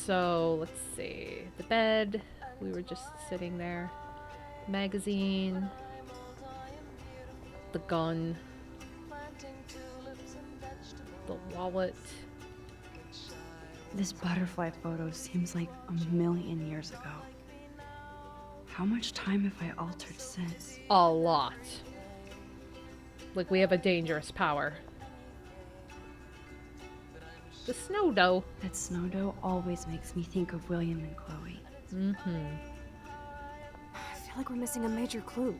So let's see. The bed. We were just sitting there. Magazine. The gun. The wallet. This butterfly photo seems like a million years ago. How much time have I altered since? A lot. Like we have a dangerous power. The snow dough. That snow dough always makes me think of William and Chloe. Mm-hmm. I feel like we're missing a major clue.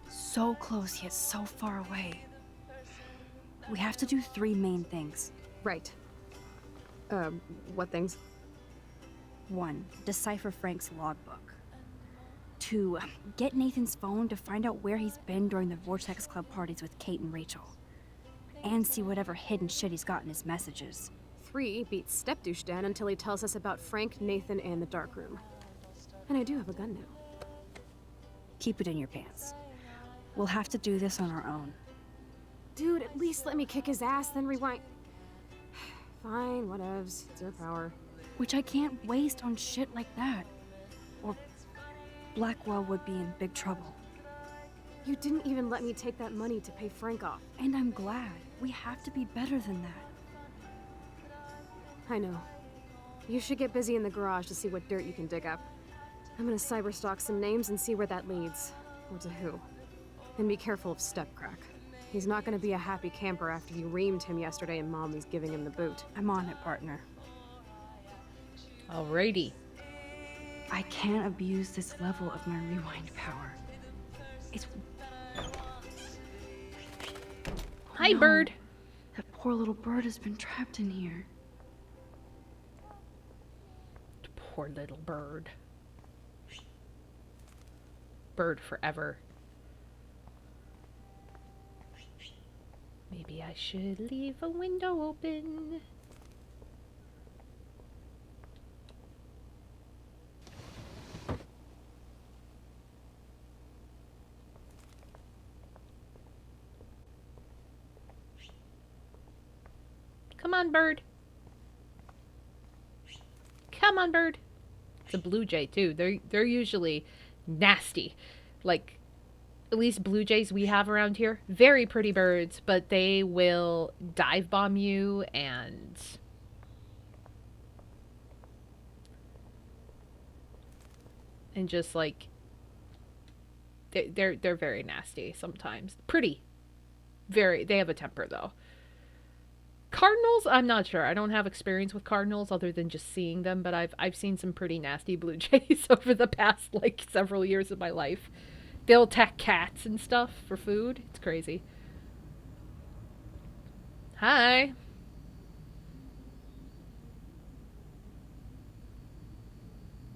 So close yet so far away. We have to do 3 main things. Right. What things? 1. Decipher Frank's logbook. 2. Get Nathan's phone to find out where he's been during the Vortex Club parties with Kate and Rachel. And see whatever hidden shit he's got in his messages. 3. Beat Stepdouche Dan until he tells us about Frank, Nathan, and the dark room. And I do have a gun now. Keep it in your pants. We'll have to do this on our own. Dude, at least let me kick his ass, then rewind. Fine, whatevs. It's your power. Which I can't waste on shit like that. Or Blackwell would be in big trouble. You didn't even let me take that money to pay Frank off. And I'm glad. We have to be better than that. I know. You should get busy in the garage to see what dirt you can dig up. I'm gonna cyberstalk some names and see where that leads. Or to who. And be careful of Stepcrack. He's not gonna be a happy camper after you reamed him yesterday and Mom was giving him the boot. I'm on it, partner. Alrighty. I can't abuse this level of my rewind power. It's... Hi, no. bird. That poor little bird has been trapped in here. Poor little bird. Bird forever. Maybe I should leave a window open. Come on, bird. Come on, bird. It's a blue jay too. They're usually nasty. Like, at least blue jays we have around here, very pretty birds, but they will dive bomb you and just like they're very nasty sometimes. Pretty. Very, they have a temper though. Cardinals, I'm not sure. I don't have experience with cardinals other than just seeing them, but I've seen some pretty nasty blue jays over the past like several years of my life. They'll attack cats and stuff for food. It's crazy. Hi.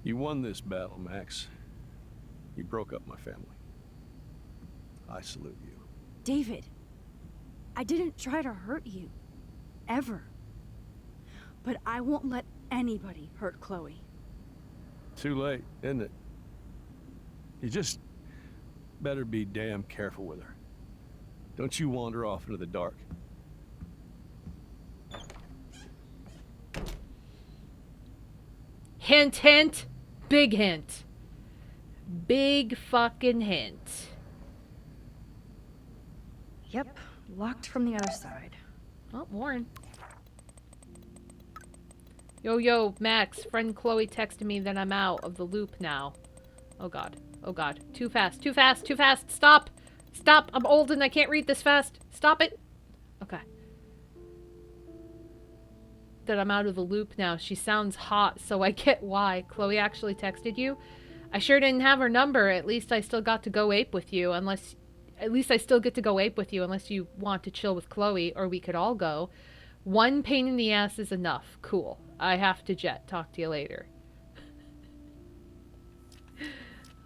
You won this battle, Max. You broke up my family. I salute you. David, I didn't try to hurt you. Ever. But I won't let anybody hurt Chloe. Too late, isn't it? You just better be damn careful with her. Don't you wander off into the dark. Hint, hint. Big hint. Big fucking hint. Yep, locked from the other side. Oh, Warren. Yo, Max. Friend Chloe texted me that I'm out of the loop now. Oh god. Oh god. Too fast. Too fast. Too fast. Stop. Stop. I'm old and I can't read this fast. Stop it. Okay. That I'm out of the loop now. She sounds hot, so I get why. Chloe actually texted you. I sure didn't have her number. At least I still got to go ape with you, unless... At least I still get to go ape with you, unless you want to chill with Chloe, or we could all go. One pain in the ass is enough. Cool. I have to jet. Talk to you later.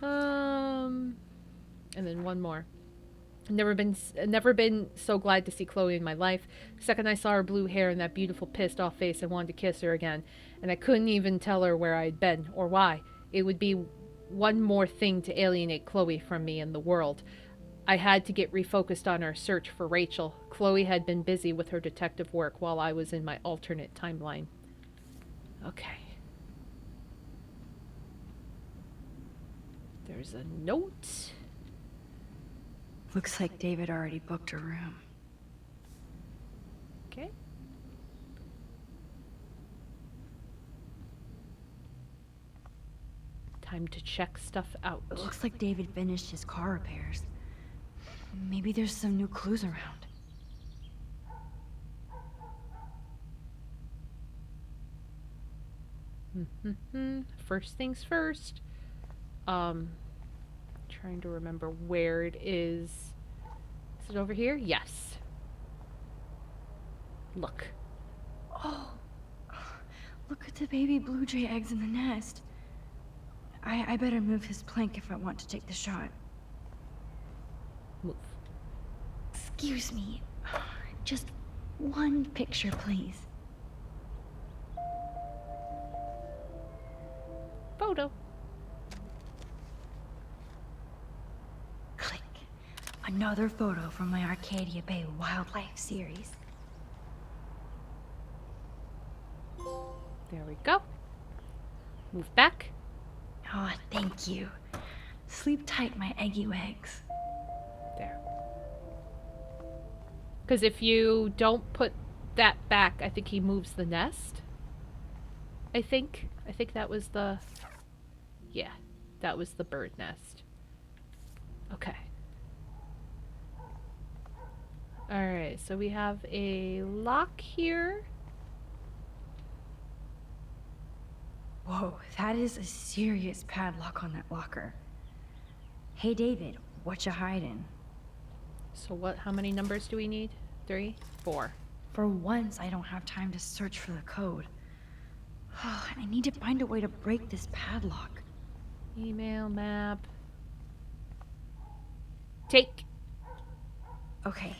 And then one more. Never been so glad to see Chloe in my life. The second I saw her blue hair and that beautiful pissed off face, I wanted to kiss her again, and I couldn't even tell her where I had been or why. It would be one more thing to alienate Chloe from me and the world. I had to get refocused on our search for Rachel. Chloe had been busy with her detective work while I was in my alternate timeline. Okay. There's a note. Looks like David already booked a room. Okay. Time to check stuff out. It looks like David finished his car repairs. Maybe there's some new clues around. First things first. Trying to remember where it is. Is it over here? Yes. Look. Oh, look at the baby blue jay eggs in the nest. I better move his plank if I want to take the shot. Move. Excuse me. Just one picture, please. Photo. Click. Another photo from my Arcadia Bay Wildlife series. There we go. Move back. Oh, thank you. Sleep tight, my eggy eggs. There. Because if you don't put that back, I think he moves the nest. I think that was the... Yeah, that was the bird nest. Okay. Alright, so we have a lock here. Whoa, that is a serious padlock on that locker. Hey, David, what you hiding? So what, how many numbers do we need? 3? 4. For once, I don't have time to search for the code. I need to find a way to break this padlock. Email, map. Take. Okay,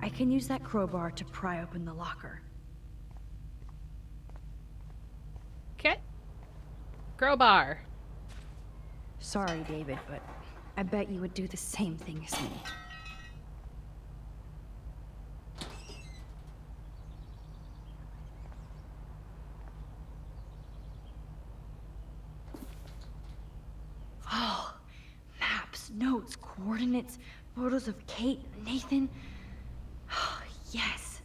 I can use that crowbar to pry open the locker. Okay. Crowbar. Sorry, David, but I bet you would do the same thing as me. Oh, maps, notes, coordinates, photos of Kate, Nathan. Oh, yes.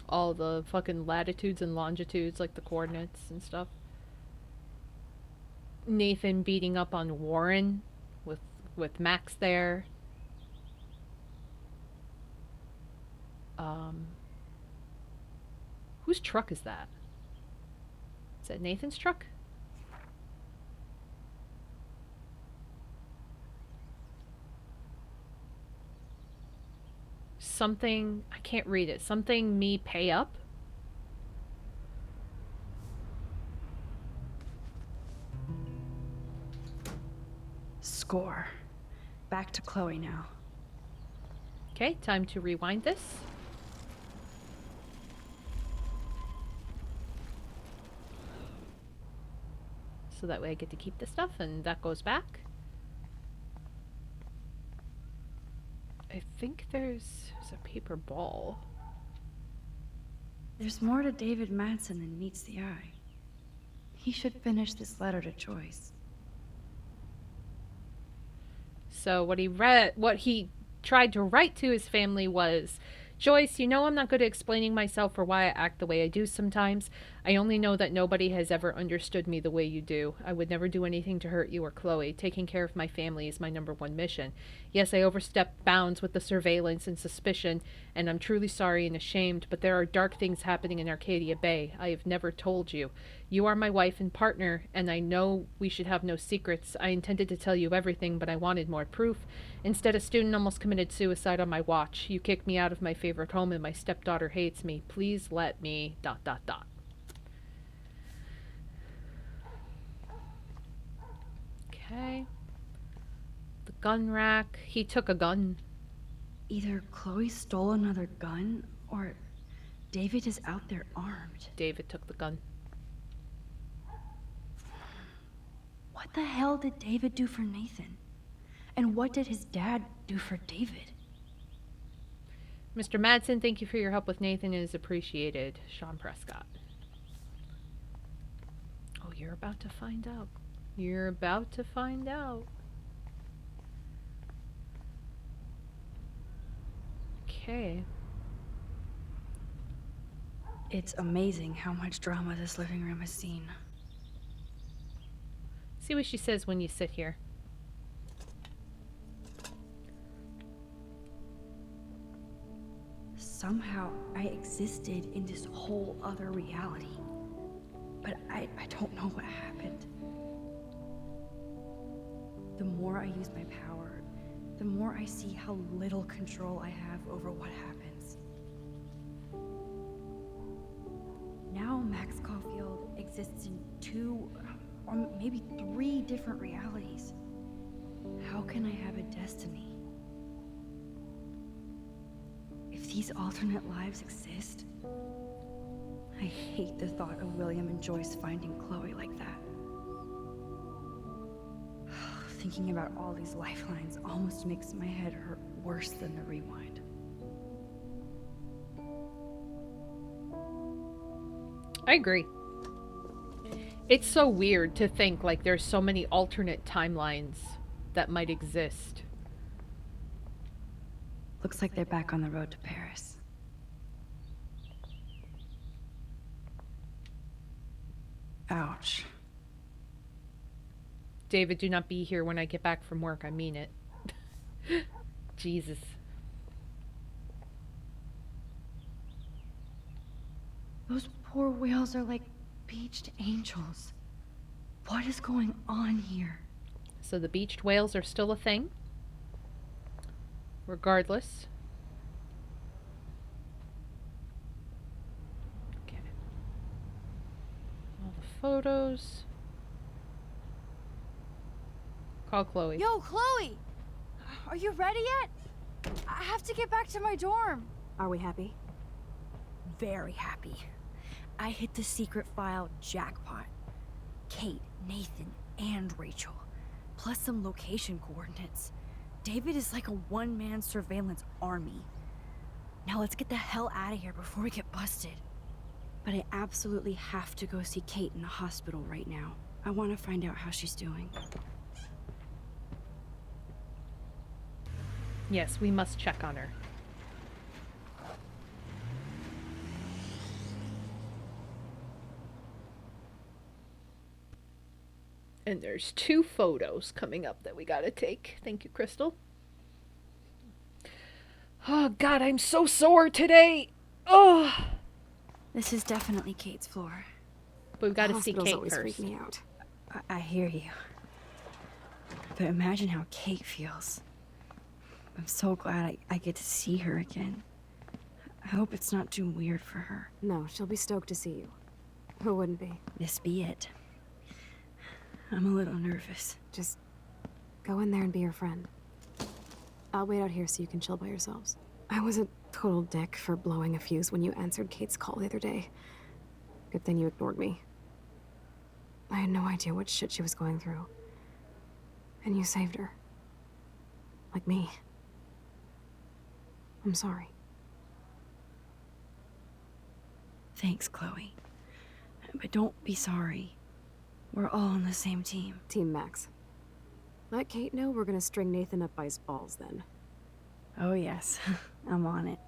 All the fucking latitudes and longitudes, like the coordinates and stuff. Nathan beating up on Warren with Max there. Whose truck is that? Is that Nathan's truck? Something, I can't read it. Something me pay up? Score. Back to Chloe now. Okay, time to rewind this. So that way I get to keep this stuff and that goes back. I think there's a paper ball. There's more to David Madsen than meets the eye. He should finish this letter to Joyce. So what he tried to write to his family was, Joyce, you know I'm not good at explaining myself or why I act the way I do sometimes. I only know that nobody has ever understood me the way you do. I would never do anything to hurt you or Chloe. Taking care of my family is my #1 mission. Yes, I overstepped bounds with the surveillance and suspicion, and I'm truly sorry and ashamed, but there are dark things happening in Arcadia Bay. I have never told you. You are my wife and partner, and I know we should have no secrets. I intended to tell you everything, but I wanted more proof. Instead, a student almost committed suicide on my watch. You kicked me out of my favorite home, and my stepdaughter hates me. Please let me... ... Okay. Gun rack. He took a gun. Either Chloe stole another gun, or David is out there armed. David took the gun. What the hell did David do for Nathan? And what did his dad do for David? Mr. Madsen, thank you for your help with Nathan. It is appreciated. Sean Prescott. Oh, you're about to find out. You're about to find out. Okay. It's amazing how much drama this living room has seen. See what she says when you sit here. Somehow I existed in this whole other reality. But I don't know what happened. The more I use my power, the more I see how little control I have over what happens. Now Max Caulfield exists in 2, or maybe 3 different realities. How can I have a destiny? If these alternate lives exist, I hate the thought of William and Joyce finding Chloe like that. Thinking about all these lifelines almost makes my head hurt worse than the rewind. I agree. It's so weird to think like there's so many alternate timelines that might exist. Looks like they're back on the road to Paris. Ouch. David, do not be here when I get back from work. I mean it. Jesus. Those poor whales are like beached angels. What is going on here? So the beached whales are still a thing? Regardless. Okay. All the photos. Call Chloe. Yo, Chloe! Are you ready yet? I have to get back to my dorm. Are we happy? Very happy. I hit the secret file jackpot. Kate, Nathan, and Rachel. Plus some location coordinates. David is like a one-man surveillance army. Now let's get the hell out of here before we get busted. But I absolutely have to go see Kate in the hospital right now. I want to find out how she's doing. Yes, we must check on her. And there's 2 photos coming up that we gotta take. Thank you, Crystal. Oh, God, I'm so sore today. Oh. This is definitely Kate's floor. But we've gotta see Hospitals Kate always first. freak me out. I hear you. But imagine how Kate feels. I'm so glad I get to see her again. I hope it's not too weird for her. No, she'll be stoked to see you. Who wouldn't be? This be it. I'm a little nervous. Just go in there and be your friend. I'll wait out here so you can chill by yourselves. I was a total dick for blowing a fuse when you answered Kate's call the other day. Good thing you ignored me. I had no idea what shit she was going through. And you saved her. Like me. I'm sorry. Thanks, Chloe. But don't be sorry. We're all on the same team. Team Max. Let Kate know we're gonna string Nathan up by his balls then. Oh yes, I'm on it.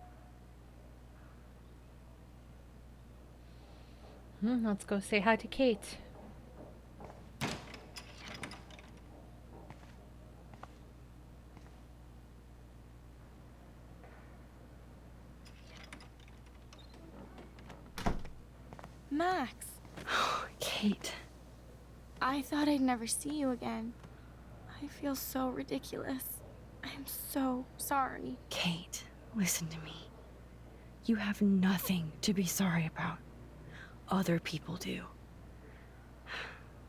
Let's go say hi to Kate. Max, Kate. I thought I'd never see you again. I feel so ridiculous. I'm so sorry. Kate, listen to me. You have nothing to be sorry about. Other people do.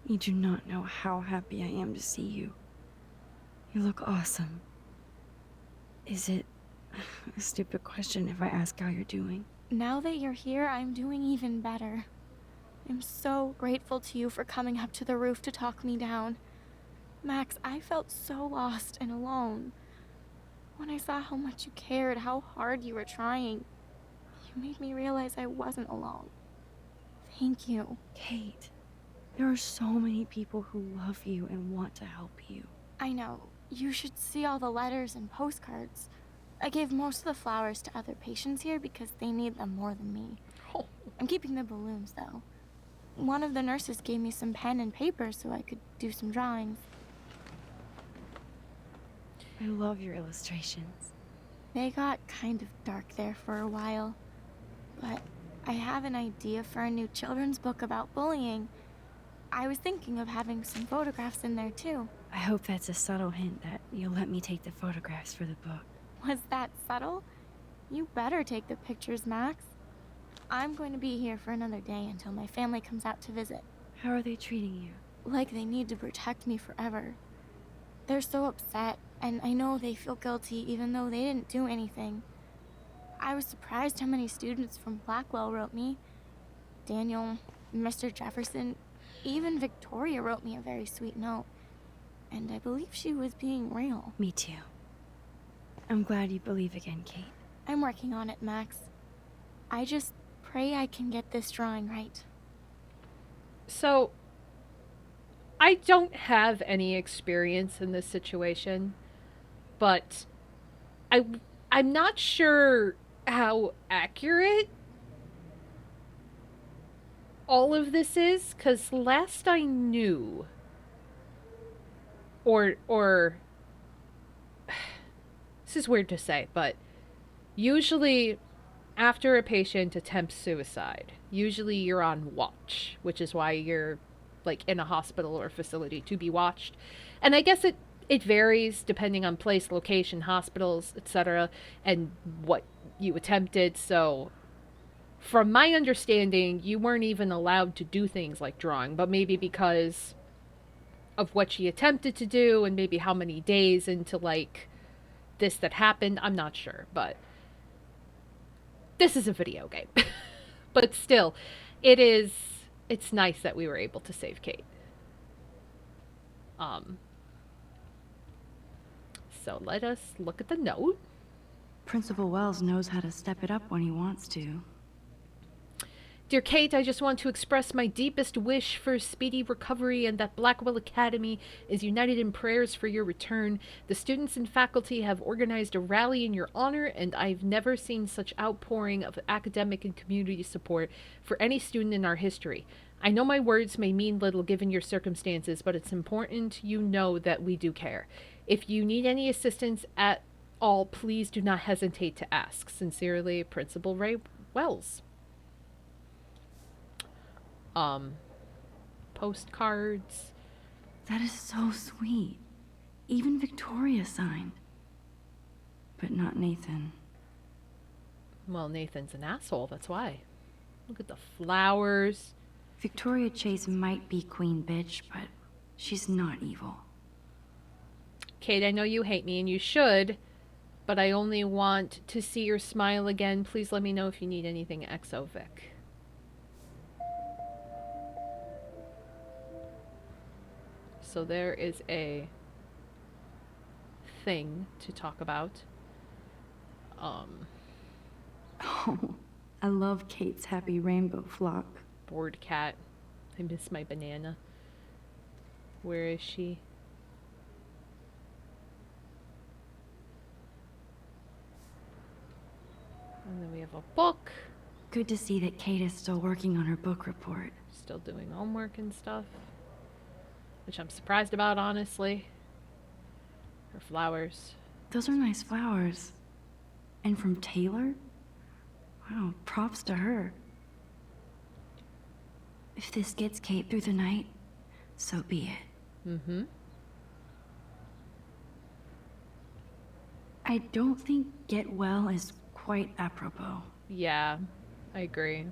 You do not know how happy I am to see you. You look awesome. Is it a stupid question if I ask how you're doing? Now that you're here, I'm doing even better. I'm so grateful to you for coming up to the roof to talk me down. Max, I felt so lost and alone. When I saw how much you cared, how hard you were trying, you made me realize I wasn't alone. Thank you. Kate, there are so many people who love you and want to help you. I know. You should see all the letters and postcards. I gave most of the flowers to other patients here because they need them more than me. Oh. I'm keeping the balloons, though. One of the nurses gave me some pen and paper so I could do some drawings. I love your illustrations. They got kind of dark there for a while. But I have an idea for a new children's book about bullying. I was thinking of having some photographs in there, too. I hope that's a subtle hint that you'll let me take the photographs for the book. Was that subtle? You better take the pictures, Max. I'm going to be here for another day until my family comes out to visit. How are they treating you? Like they need to protect me forever. They're so upset, and I know they feel guilty even though they didn't do anything. I was surprised how many students from Blackwell wrote me. Daniel, Mr. Jefferson, even Victoria wrote me a very sweet note. And I believe she was being real. Me too. I'm glad you believe again, Kate. I'm working on it, Max. I just pray I can get this drawing right. So, I don't have any experience in this situation, but I'm not sure how accurate all of this is, because last I knew, or this is weird to say, but usually after a patient attempts suicide, usually you're on watch, which is why you're like in a hospital or facility to be watched. And I guess it varies depending on place, location, hospitals, etc., and what you attempted. So from my understanding, you weren't even allowed to do things like drawing, but maybe because of what she attempted to do and maybe how many days into like this that happened, I'm not sure, but this is a video game. But still, it's nice that we were able to save Kate. So let us look at the note. Principal Wells knows how to step it up when he wants to. Dear Kate, I just want to express my deepest wish for speedy recovery and that Blackwell Academy is united in prayers for your return. The students and faculty have organized a rally in your honor, and I've never seen such outpouring of academic and community support for any student in our history. I know my words may mean little given your circumstances, but it's important you know that we do care. If you need any assistance at all, please do not hesitate to ask. Sincerely, Principal Ray Wells. Postcards. That is so sweet. Even Victoria signed. But not Nathan. Well, Nathan's an asshole, that's why. Look at the flowers. Victoria Chase might be queen bitch, but she's not evil. Kate, I know you hate me, and you should, but I only want to see your smile again. Please let me know if you need anything, XO Vic. So there is a thing to talk about. Oh, I love Kate's happy rainbow flock. Bored cat. I miss my banana. Where is she? And then we have a book. Good to see that Kate is still working on her book report. Still doing homework and stuff. Which I'm surprised about, honestly. Her flowers. Those are nice flowers. And from Taylor? Wow, props to her. If this gets Kate through the night, so be it. Mm-hmm. I don't think get well is quite apropos. Yeah, I agree.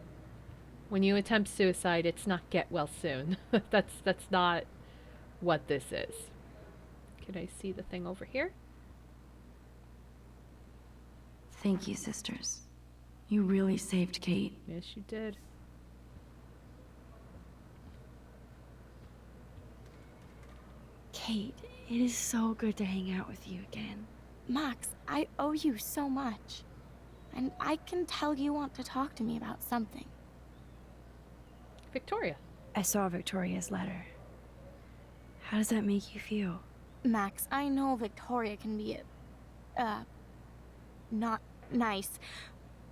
When you attempt suicide, it's not get well soon. That's not what this is. Can I see the thing over here? Thank you, sisters. You really saved Kate. Yes, you did. Kate, it is so good to hang out with you again. Max, I owe you so much. And I can tell you want to talk to me about something. Victoria. I saw Victoria's letter. How does that make you feel? Max, I know Victoria can be, not nice,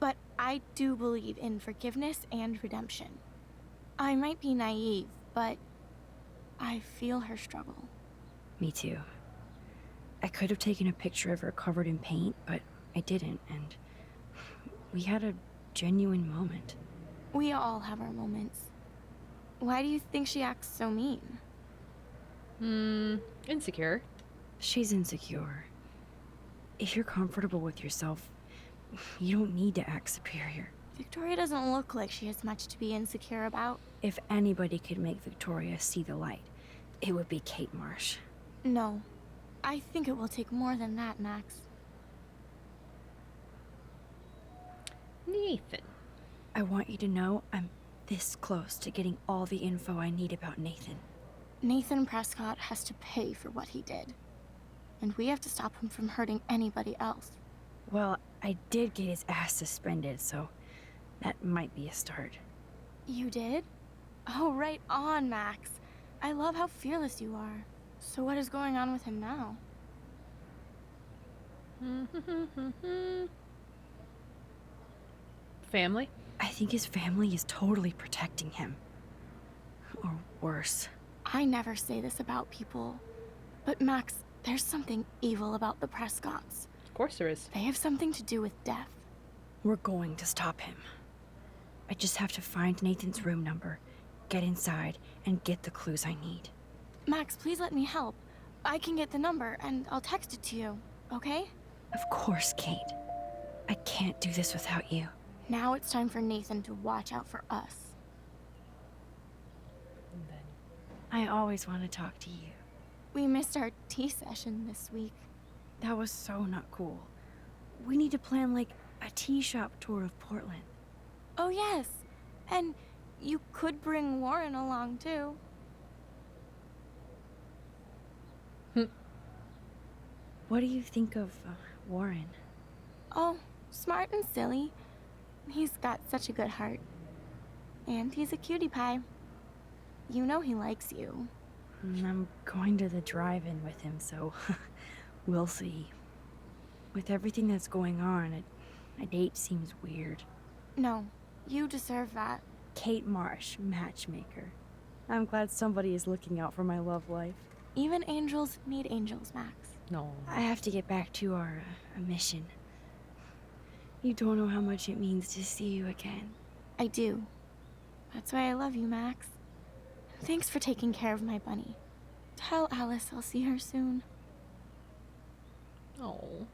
but I do believe in forgiveness and redemption. I might be naive, but I feel her struggle. Me too. I could have taken a picture of her covered in paint, but I didn't, and we had a genuine moment. We all have our moments. Why do you think she acts so mean? Insecure. She's insecure. If you're comfortable with yourself, you don't need to act superior. Victoria doesn't look like she has much to be insecure about. If anybody could make Victoria see the light, it would be Kate Marsh. No. I think it will take more than that, Max. Nathan. I want you to know I'm this close to getting all the info I need about Nathan. Nathan Prescott has to pay for what he did. And we have to stop him from hurting anybody else. Well, I did get his ass suspended, so that might be a start. You did? Oh, right on, Max. I love how fearless you are. So what is going on with him now? Family? I think his family is totally protecting him. Or worse. I never say this about people. But Max, there's something evil about the Prescotts. Of course there is. They have something to do with death. We're going to stop him. I just have to find Nathan's room number, get inside, and get the clues I need. Max, please let me help. I can get the number, and I'll text it to you, okay? Of course, Kate. I can't do this without you. Now it's time for Nathan to watch out for us. And then I always want to talk to you. We missed our tea session this week. That was so not cool. We need to plan, like, a tea shop tour of Portland. Oh, yes. And you could bring Warren along, too. What do you think of Warren? Oh, smart and silly. He's got such a good heart. And he's a cutie pie. You know he likes you. I'm going to the drive-in with him, so we'll see. With everything that's going on, a date seems weird. No, you deserve that. Kate Marsh, matchmaker. I'm glad somebody is looking out for my love life. Even angels need angels, Max. no. I have to get back to our mission. You don't know how much it means to see you again. I do. That's why I love you, Max. Thanks for taking care of my bunny. Tell Alice I'll see her soon. Oh.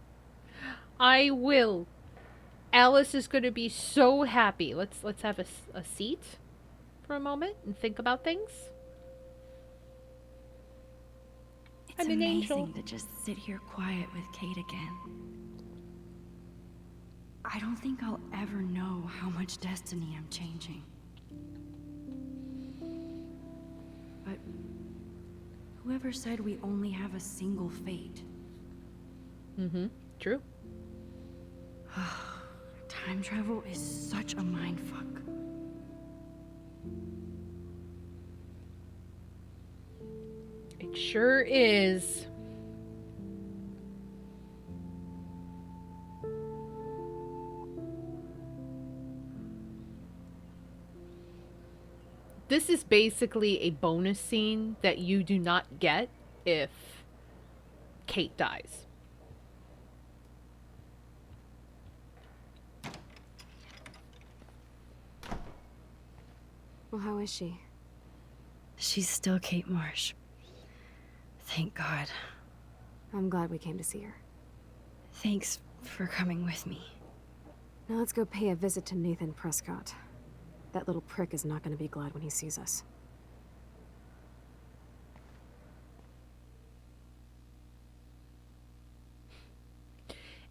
I will. Alice is going to be so happy. Let's have a seat for a moment and think about things. It's I'm an amazing angel. to just sit here quiet with Kate again. I don't think I'll ever know how much destiny I'm changing. But whoever said we only have a single fate? True. Time travel is such a mindfuck. It sure is. This is basically a bonus scene that you do not get if Kate dies. Well, how is she? She's still Kate Marsh. Thank God. I'm glad we came to see her. Thanks for coming with me. Now let's go pay a visit to Nathan Prescott. That little prick is not going to be glad when he sees us.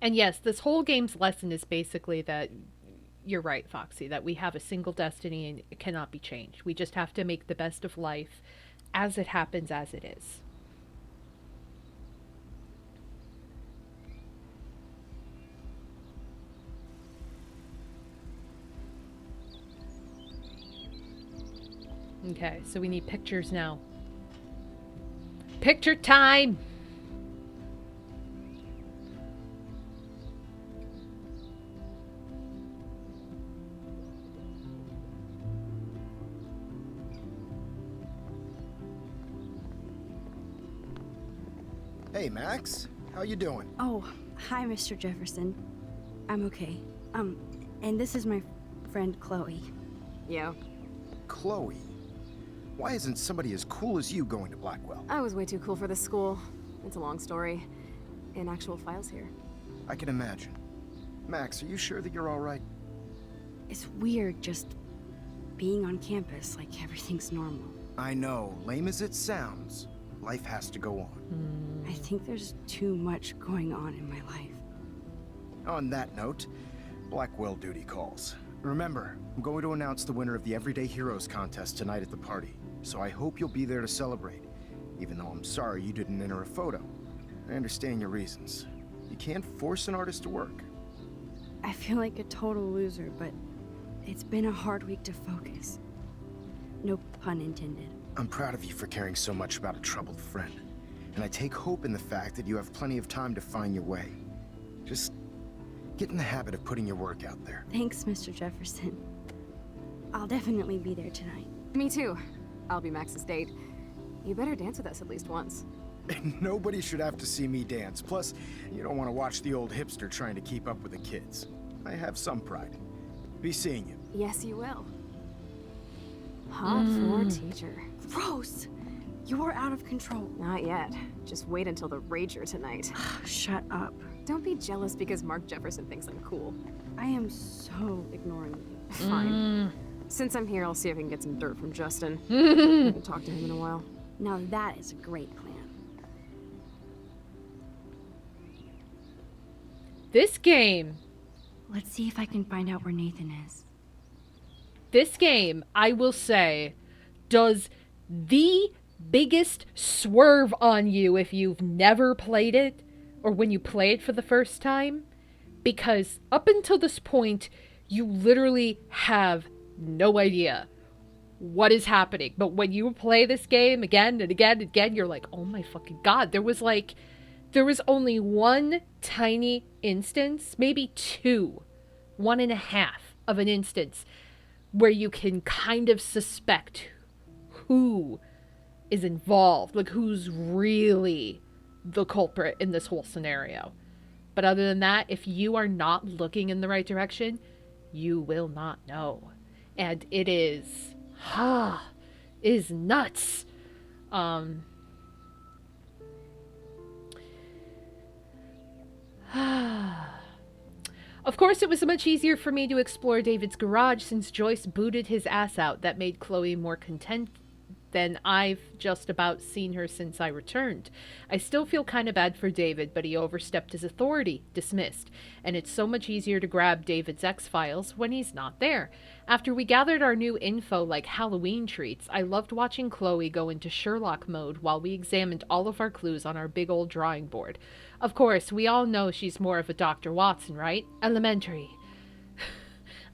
And yes, this whole game's lesson is basically that you're right, Foxy, that we have a single destiny and it cannot be changed. We just have to make the best of life as it happens as it is. Okay, so we need pictures now. Picture time! Hey, Max. How you doing? Oh, hi, Mr. Jefferson. I'm okay. And this is my friend Chloe. Yeah, Chloe. Why isn't somebody as cool as you going to Blackwell? I was way too cool for this school. It's a long story. In actual files here. I can imagine. Max, are you sure that you're all right? It's weird just being on campus like everything's normal. I know, lame as it sounds, life has to go on. I think there's too much going on in my life. On that note, Blackwell duty calls. Remember, I'm going to announce the winner of the Everyday Heroes contest tonight at the party, so I hope you'll be there to celebrate, even though I'm sorry you didn't enter a photo. I understand your reasons. You can't force an artist to work. I feel like a total loser, but it's been a hard week to focus. No pun intended. I'm proud of you for caring so much about a troubled friend, and I take hope in the fact that you have plenty of time to find your way. Just get in the habit of putting your work out there. Thanks, Mr. Jefferson. I'll definitely be there tonight. Me too. I'll be Max's date. You better dance with us at least once. Nobody should have to see me dance. Plus, you don't want to watch the old hipster trying to keep up with the kids. I have some pride. Be seeing you. Yes, you will. Hot floor teacher. Gross! You're out of control. Not yet. Just wait until the rager tonight. Shut up. Don't be jealous because Mark Jefferson thinks I'm cool. I am so ignoring you. Fine. Since I'm here, I'll see if I can get some dirt from Justin. I haven't talked to him in a while. Now that is a great plan. This game, Let's see if I can find out where Nathan is. I will say, does the biggest swerve on you if you've never played it or when you play it for the first time. Because up until this point, you literally have no idea what is happening. But when you play this game again and again and again, you're like, oh my fucking god. There was only one tiny instance, maybe two, 1.5 of an instance where you can kind of suspect who is involved, like who's really the culprit in this whole scenario. But other than that, if you are not looking in the right direction, you will not know. And it is nuts. Of course, it was much easier for me to explore David's garage since Joyce booted his ass out. That made Chloe more content than I've just about seen her since I returned. I still feel kind of bad for David, but he overstepped his authority, dismissed, and it's so much easier to grab David's X-Files when he's not there. After we gathered our new info like Halloween treats, I loved watching Chloe go into Sherlock mode while we examined all of our clues on our big old drawing board. Of course, we all know she's more of a Dr. Watson, right? Elementary.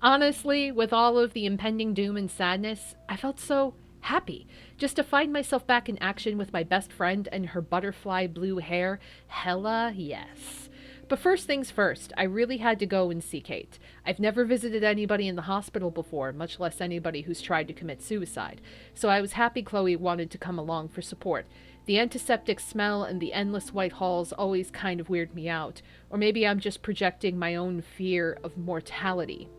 Honestly, with all of the impending doom and sadness, I felt so happy just to find myself back in action with my best friend and her butterfly blue hair. Hella yes. But first things first, I really had to go and see Kate. I've never visited anybody in the hospital before, much less anybody who's tried to commit suicide. So I was happy Chloe wanted to come along for support. The antiseptic smell and the endless white halls always kind of weird me out. Or maybe I'm just projecting my own fear of mortality.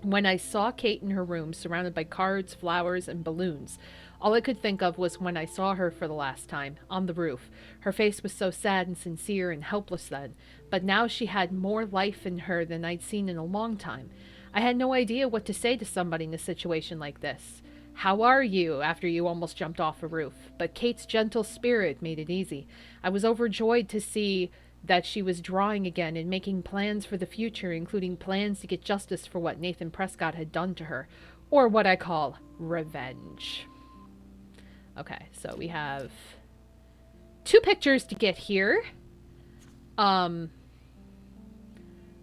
When I saw Kate in her room, surrounded by cards, flowers, and balloons, all I could think of was when I saw her for the last time, on the roof. Her face was so sad and sincere and helpless then, but now she had more life in her than I'd seen in a long time. I had no idea what to say to somebody in a situation like this. How are you? After you almost jumped off a roof. But Kate's gentle spirit made it easy. I was overjoyed to see that she was drawing again and making plans for the future, including plans to get justice for what Nathan Prescott had done to her, or what I call revenge. Okay, so we have 2 pictures to get here.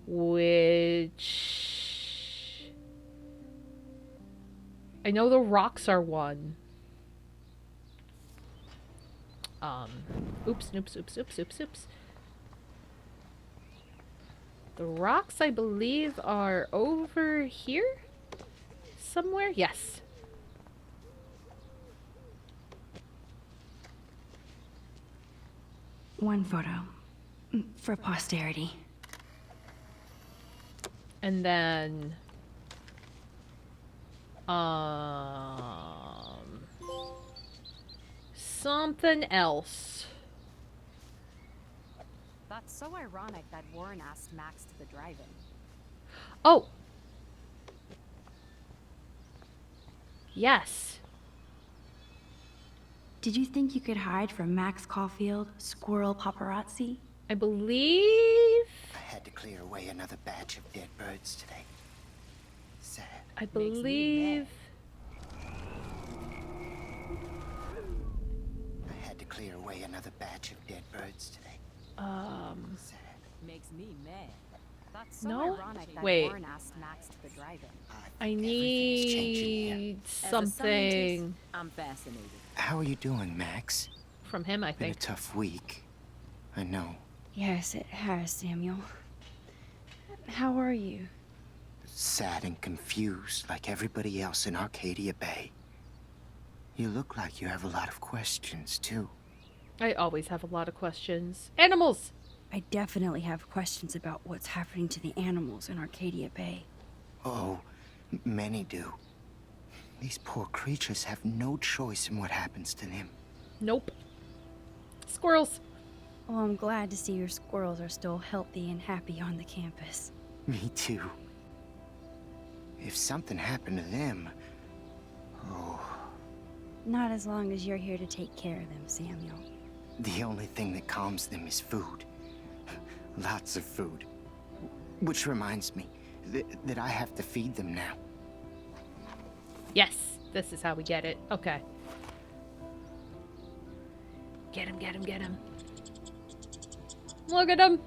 Which I know the rocks are one. Oops. The rocks, I believe, are over here somewhere. Yes. One photo. For posterity. And then something else. That's so ironic that Warren asked Max to the drive-in. Oh. Yes. Did you think you could hide from Max Caulfield, squirrel paparazzi? I believe. I had to clear away another batch of dead birds today. Sad. I believe. I had to clear away another batch of dead birds today. Sad. Makes me mad. That's so No? ironic that Wait. Warren asked Max to the drive-in. I Everything's changing here. need As a something scientist, I'm fascinated. How are you doing, Max? from him, I Been a think. tough week. I know. Yes, it has, Samuel. How are you? Sad and confused like everybody else in Arcadia Bay. You look like you have a lot of questions, too. I always have a lot of questions. Animals! I definitely have questions about what's happening to the animals in Arcadia Bay. Oh, many do. These poor creatures have no choice in what happens to them. Nope. Squirrels. Well, I'm glad to see your squirrels are still healthy and happy on the campus. Me too. If something happened to them... Oh, Not as long as you're here to take care of them, Samuel. the only thing that calms them is food. Lots of food. Which reminds me that I have to feed them now. Yes, this is how we get it. Okay. Get him, get him, get him. Look at him.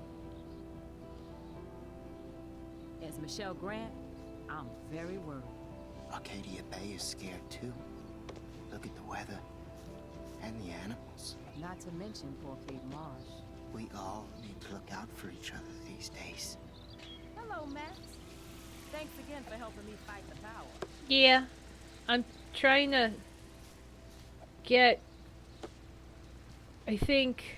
As Michelle Grant, I'm very worried. Arcadia Bay is scared too. Look at the weather. And the animals. Not to mention poor Kate Marsh. We all need to look out for each other these days. Hello, Max. Thanks again for helping me fight the power. Yeah. I'm trying to get... I think...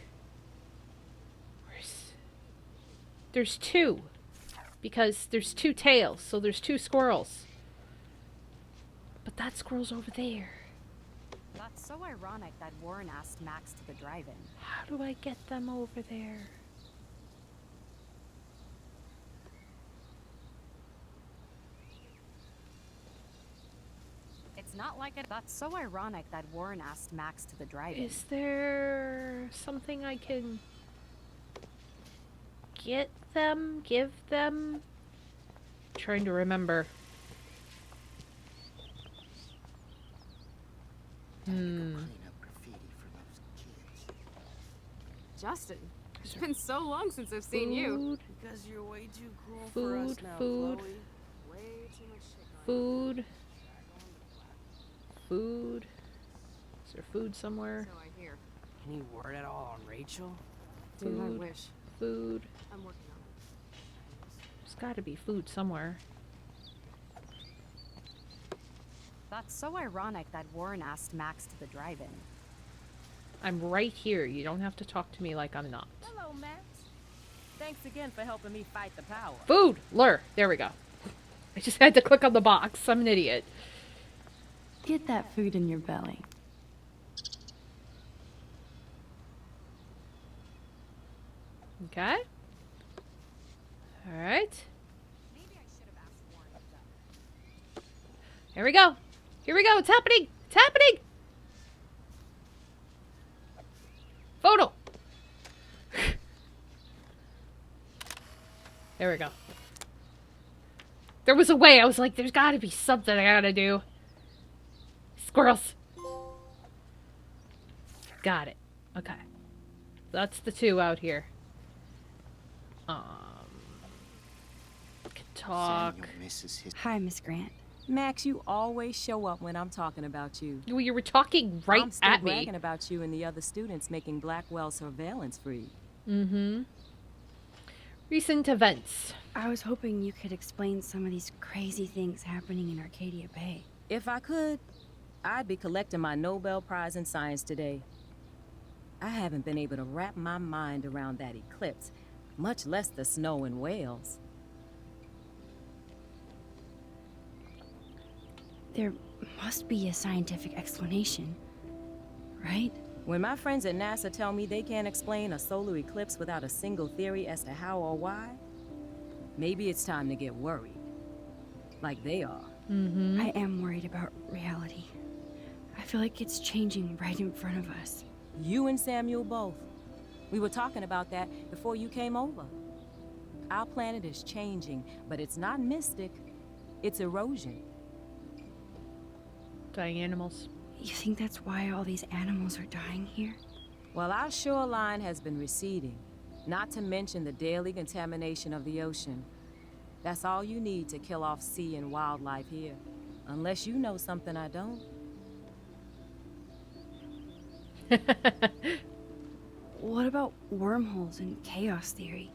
There's 2. Because there's 2 tails, so there's 2 squirrels. But that squirrel's over there. That's so ironic that Warren asked Max to the drive-in. How do I get them over there? It's not like it. That's so ironic that Warren asked Max to the drive-in. Is there something I can get them, give them? Trying to remember. Clean up graffiti for those kids. Justin, it's been so long since I've seen you. Food, Because you're way too cool for us food, now, food, Chloe. Way too much shit going food, food. Is there food somewhere? on, so I hear. Any word at all on Rachel? Dude, I Food. wish. Food. I'm working on it. There's gotta be food somewhere. That's so ironic that Warren asked Max to the drive-in. I'm right here. You don't have to talk to me like I'm not. Hello, Max. Thanks again for helping me fight the power. Food! Lure. There we go. I just had to click on the box. I'm an idiot. Get that food in your belly. Okay. Alright. Maybe I should have asked Warren to go. Here we go. Here we go. It's happening. It's happening. Photo. There we go. There was a way. I was like, there's got to be something I gotta do. Squirrels. Got it. Okay. That's the 2 out here. Can talk. Samuel misses his... Hi, Miss Grant. Max, you always show up when I'm talking about you. Well, you were talking right I'm still at me. bragging about you and the other students making Blackwell surveillance free. Mm-hmm. Recent events. I was hoping you could explain some of these crazy things happening in Arcadia Bay. If I could, I'd be collecting my Nobel Prize in Science today. I haven't been able to wrap my mind around that eclipse, much less the snow in Wales. There must be a scientific explanation, right? When my friends at NASA tell me they can't explain a solar eclipse without a single theory as to how or why, maybe it's time to get worried. Like they are. Mm-hmm. I am worried about reality. I feel like it's changing right in front of us. You and Samuel both. We were talking about that before you came over. Our planet is changing, but it's not mystic. It's erosion. Dying animals. You think that's why all these animals are dying here? Well, our shoreline has been receding, not to mention the daily contamination of the ocean. That's all you need to kill off sea and wildlife here. Unless you know something I don't. What about wormholes and chaos theory?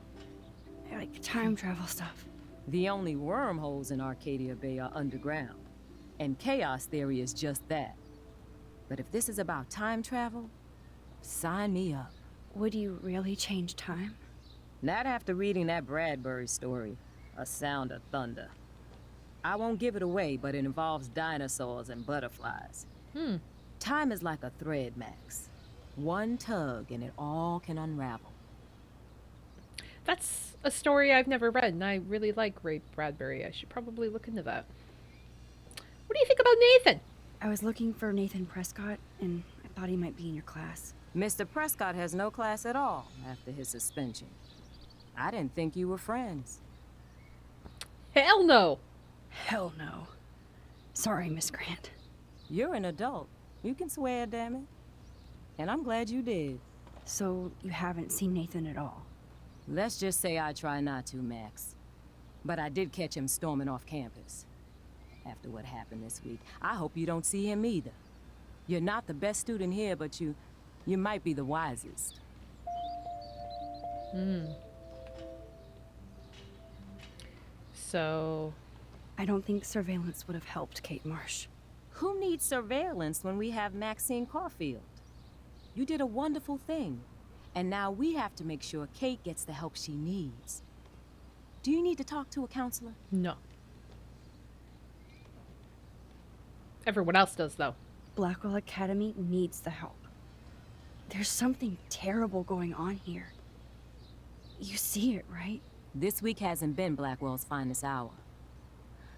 Like time travel stuff. The only wormholes in Arcadia Bay are underground. And chaos theory is just that. But if this is about time travel, sign me up. Would you really change time? Not after reading that Bradbury story, A Sound of Thunder. I won't give it away, but it involves dinosaurs and butterflies. Time is like a thread, Max. One tug and it all can unravel. That's a story I've never read, and I really like Ray Bradbury. I should probably look into that. What do you think about Nathan? I was looking for Nathan Prescott, and I thought he might be in your class. Mr. Prescott has no class at all after his suspension. I didn't think you were friends. Hell no. Hell no. Sorry, Miss Grant. You're an adult. You can swear, damn it. And I'm glad you did. So you haven't seen Nathan at all? Let's just say I try not to, Max. But I did catch him storming off campus. After what happened this week, I hope you don't see him either. You're not the best student here, but you might be the wisest. So... I don't think surveillance would have helped Kate Marsh. Who needs surveillance when we have Maxine Caulfield? You did a wonderful thing. And now we have to make sure Kate gets the help she needs. Do you need to talk to a counselor? No. Everyone else does, though. Blackwell Academy needs the help. There's something terrible going on here. You see it, right? This week hasn't been Blackwell's finest hour.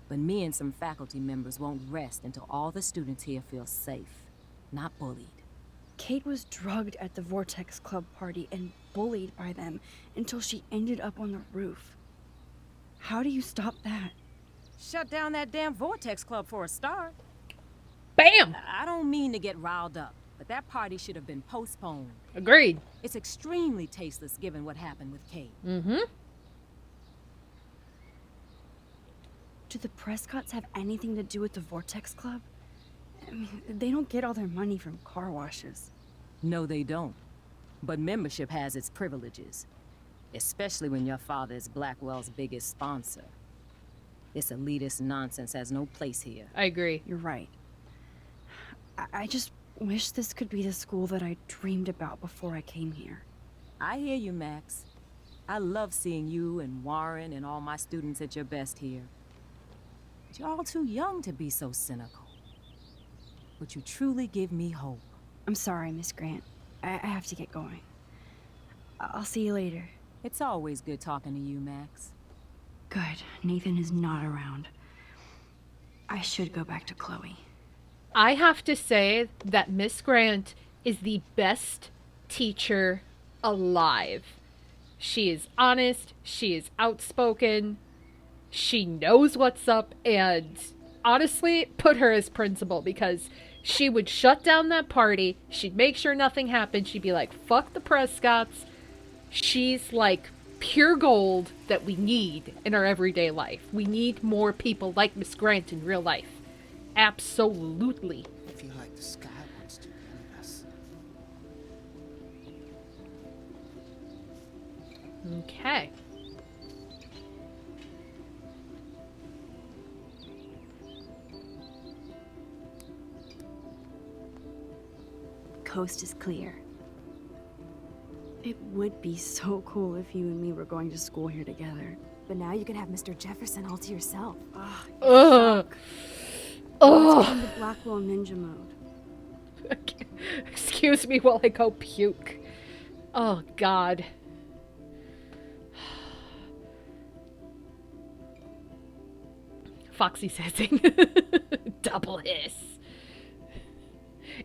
But me and some faculty members won't rest until all the students here feel safe, not bullied. Kate was drugged at the Vortex Club party and bullied by them until she ended up on the roof. How do you stop that? Shut down that damn Vortex Club for a start. Bam! I don't mean to get riled up, but that party should have been postponed. Agreed. It's extremely tasteless given what happened with Kate. Mm-hmm. Do the Prescotts have anything to do with the Vortex Club? I mean, they don't get all their money from car washes. No, they don't. But membership has its privileges. Especially when your father is Blackwell's biggest sponsor. This elitist nonsense has no place here. I agree. You're right. I just wish this could be the school that I dreamed about before I came here. I hear you, Max. I love seeing you and Warren and all my students at your best here. But you're all too young to be so cynical. But you truly give me hope. I'm sorry, Miss Grant. I have to get going. I'll see you later. It's always good talking to you, Max. Good. Nathan is not around. I should go back to Chloe. I have to say that Miss Grant is the best teacher alive. She is honest. She is outspoken. She knows what's up. And honestly, put her as principal because she would shut down that party. She'd make sure nothing happened. She'd be like, fuck the Prescotts. She's like pure gold that we need in our everyday life. We need more people like Miss Grant in real life. Absolutely. I feel like the sky wants to end us. Okay. Coast is clear. It would be so cool if you and me were going to school here together. But now you can have Mr. Jefferson all to yourself. Ugh. Let's Ugh. go into Blackwell ninja mode. Excuse me while I go puke. Oh, God. Foxy's hissing. Double hiss.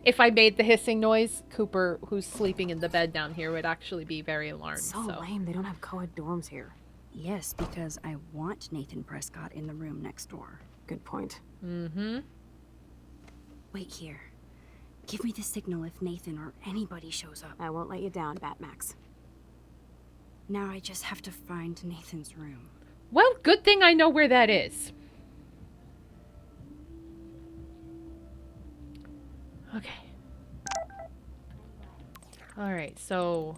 If I made the hissing noise, Cooper, who's sleeping in the bed down here, would actually be very alarmed. So lame, they don't have co-ed dorms here. Yes, because I want Nathan Prescott in the room next door. Good point. Mm-hmm. Wait here. Give me the signal if Nathan or anybody shows up. I won't let you down, Batmax. Now I just have to find Nathan's room. Well, good thing I know where that is. Okay. Alright, so...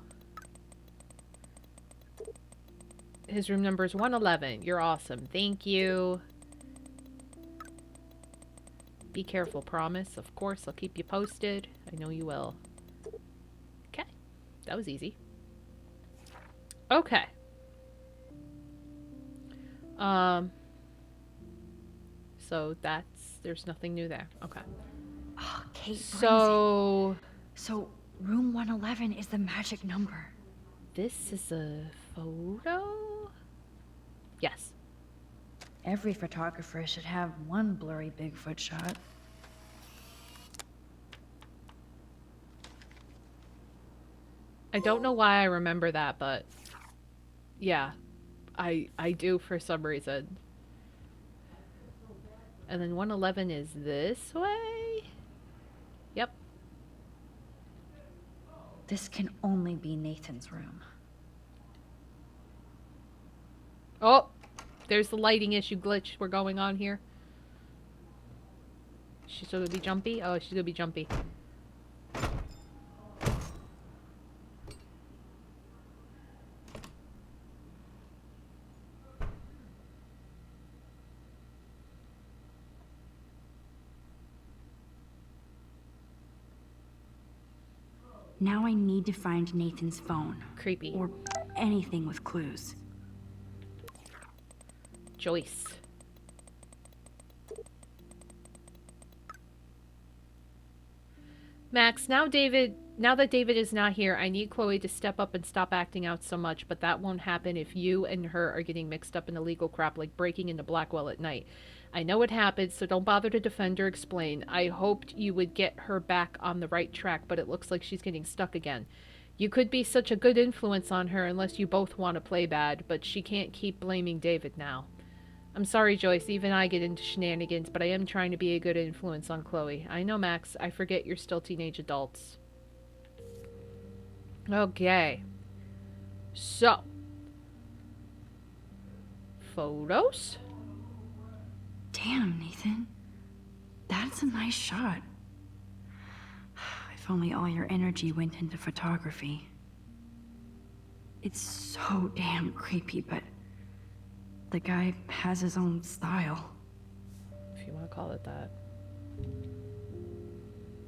his room number is 111. You're awesome. Thank you. Be careful, promise. Of course, I'll keep you posted. I know you will. Okay. That was easy. Okay. So there's nothing new there. Okay. Oh, Kate. So room 111 is the magic number. this is a photo? Yes. Every photographer should have one blurry Bigfoot shot. I don't know why I remember that, but yeah, I do for some reason. And then 111 is this way? Yep. This can only be Nathan's room. Oh, there's the lighting issue glitch we're going on here. She's still gonna be jumpy? Oh, she's gonna be jumpy. Now I need to find Nathan's phone. Creepy. Or anything with clues. Joyce. Max, now that David is not here, I need Chloe to step up and stop acting out so much, but that won't happen if you and her are getting mixed up in illegal crap like breaking into Blackwell at night. I know it happened, so don't bother to defend or explain. I hoped you would get her back on the right track, but it looks like she's getting stuck again. You could be such a good influence on her unless you both want to play bad, but she can't keep blaming David now. I'm sorry, Joyce, even I get into shenanigans, but I am trying to be a good influence on Chloe. I know, Max, I forget you're still teenage adults. Okay. So. Photos? Damn, Nathan. That's a nice shot. If only all your energy went into photography. It's so damn creepy, but the guy has his own style. If you want to call it that.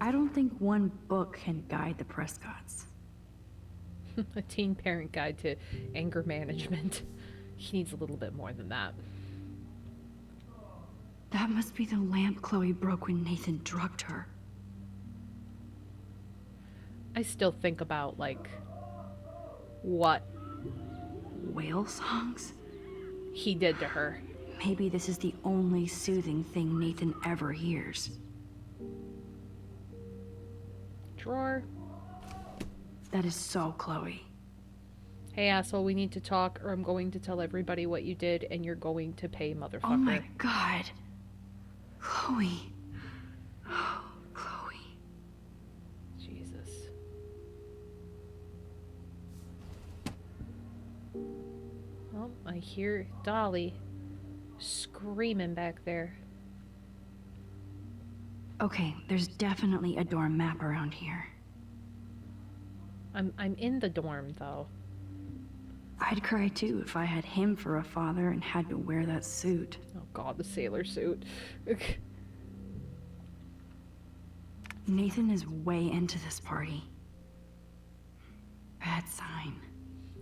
I don't think one book can guide the Prescotts. A teen parent guide to anger management. He needs a little bit more than that. That must be the lamp Chloe broke when Nathan drugged her. I still think about, like, what Whale songs? he did to her. Maybe this is the only soothing thing Nathan ever hears. Drawer. That is so Chloe. Hey, asshole, we need to talk, or I'm going to tell everybody what you did, and you're going to pay, motherfucker. Oh my god. Chloe. Oh, Chloe. Jesus. Oh, I hear Dolly screaming back there. Okay, there's definitely a dorm map around here. I'm in the dorm, though. I'd cry too if I had him for a father and had to wear that suit. Oh god, the sailor suit. Nathan is way into this party. Bad sign.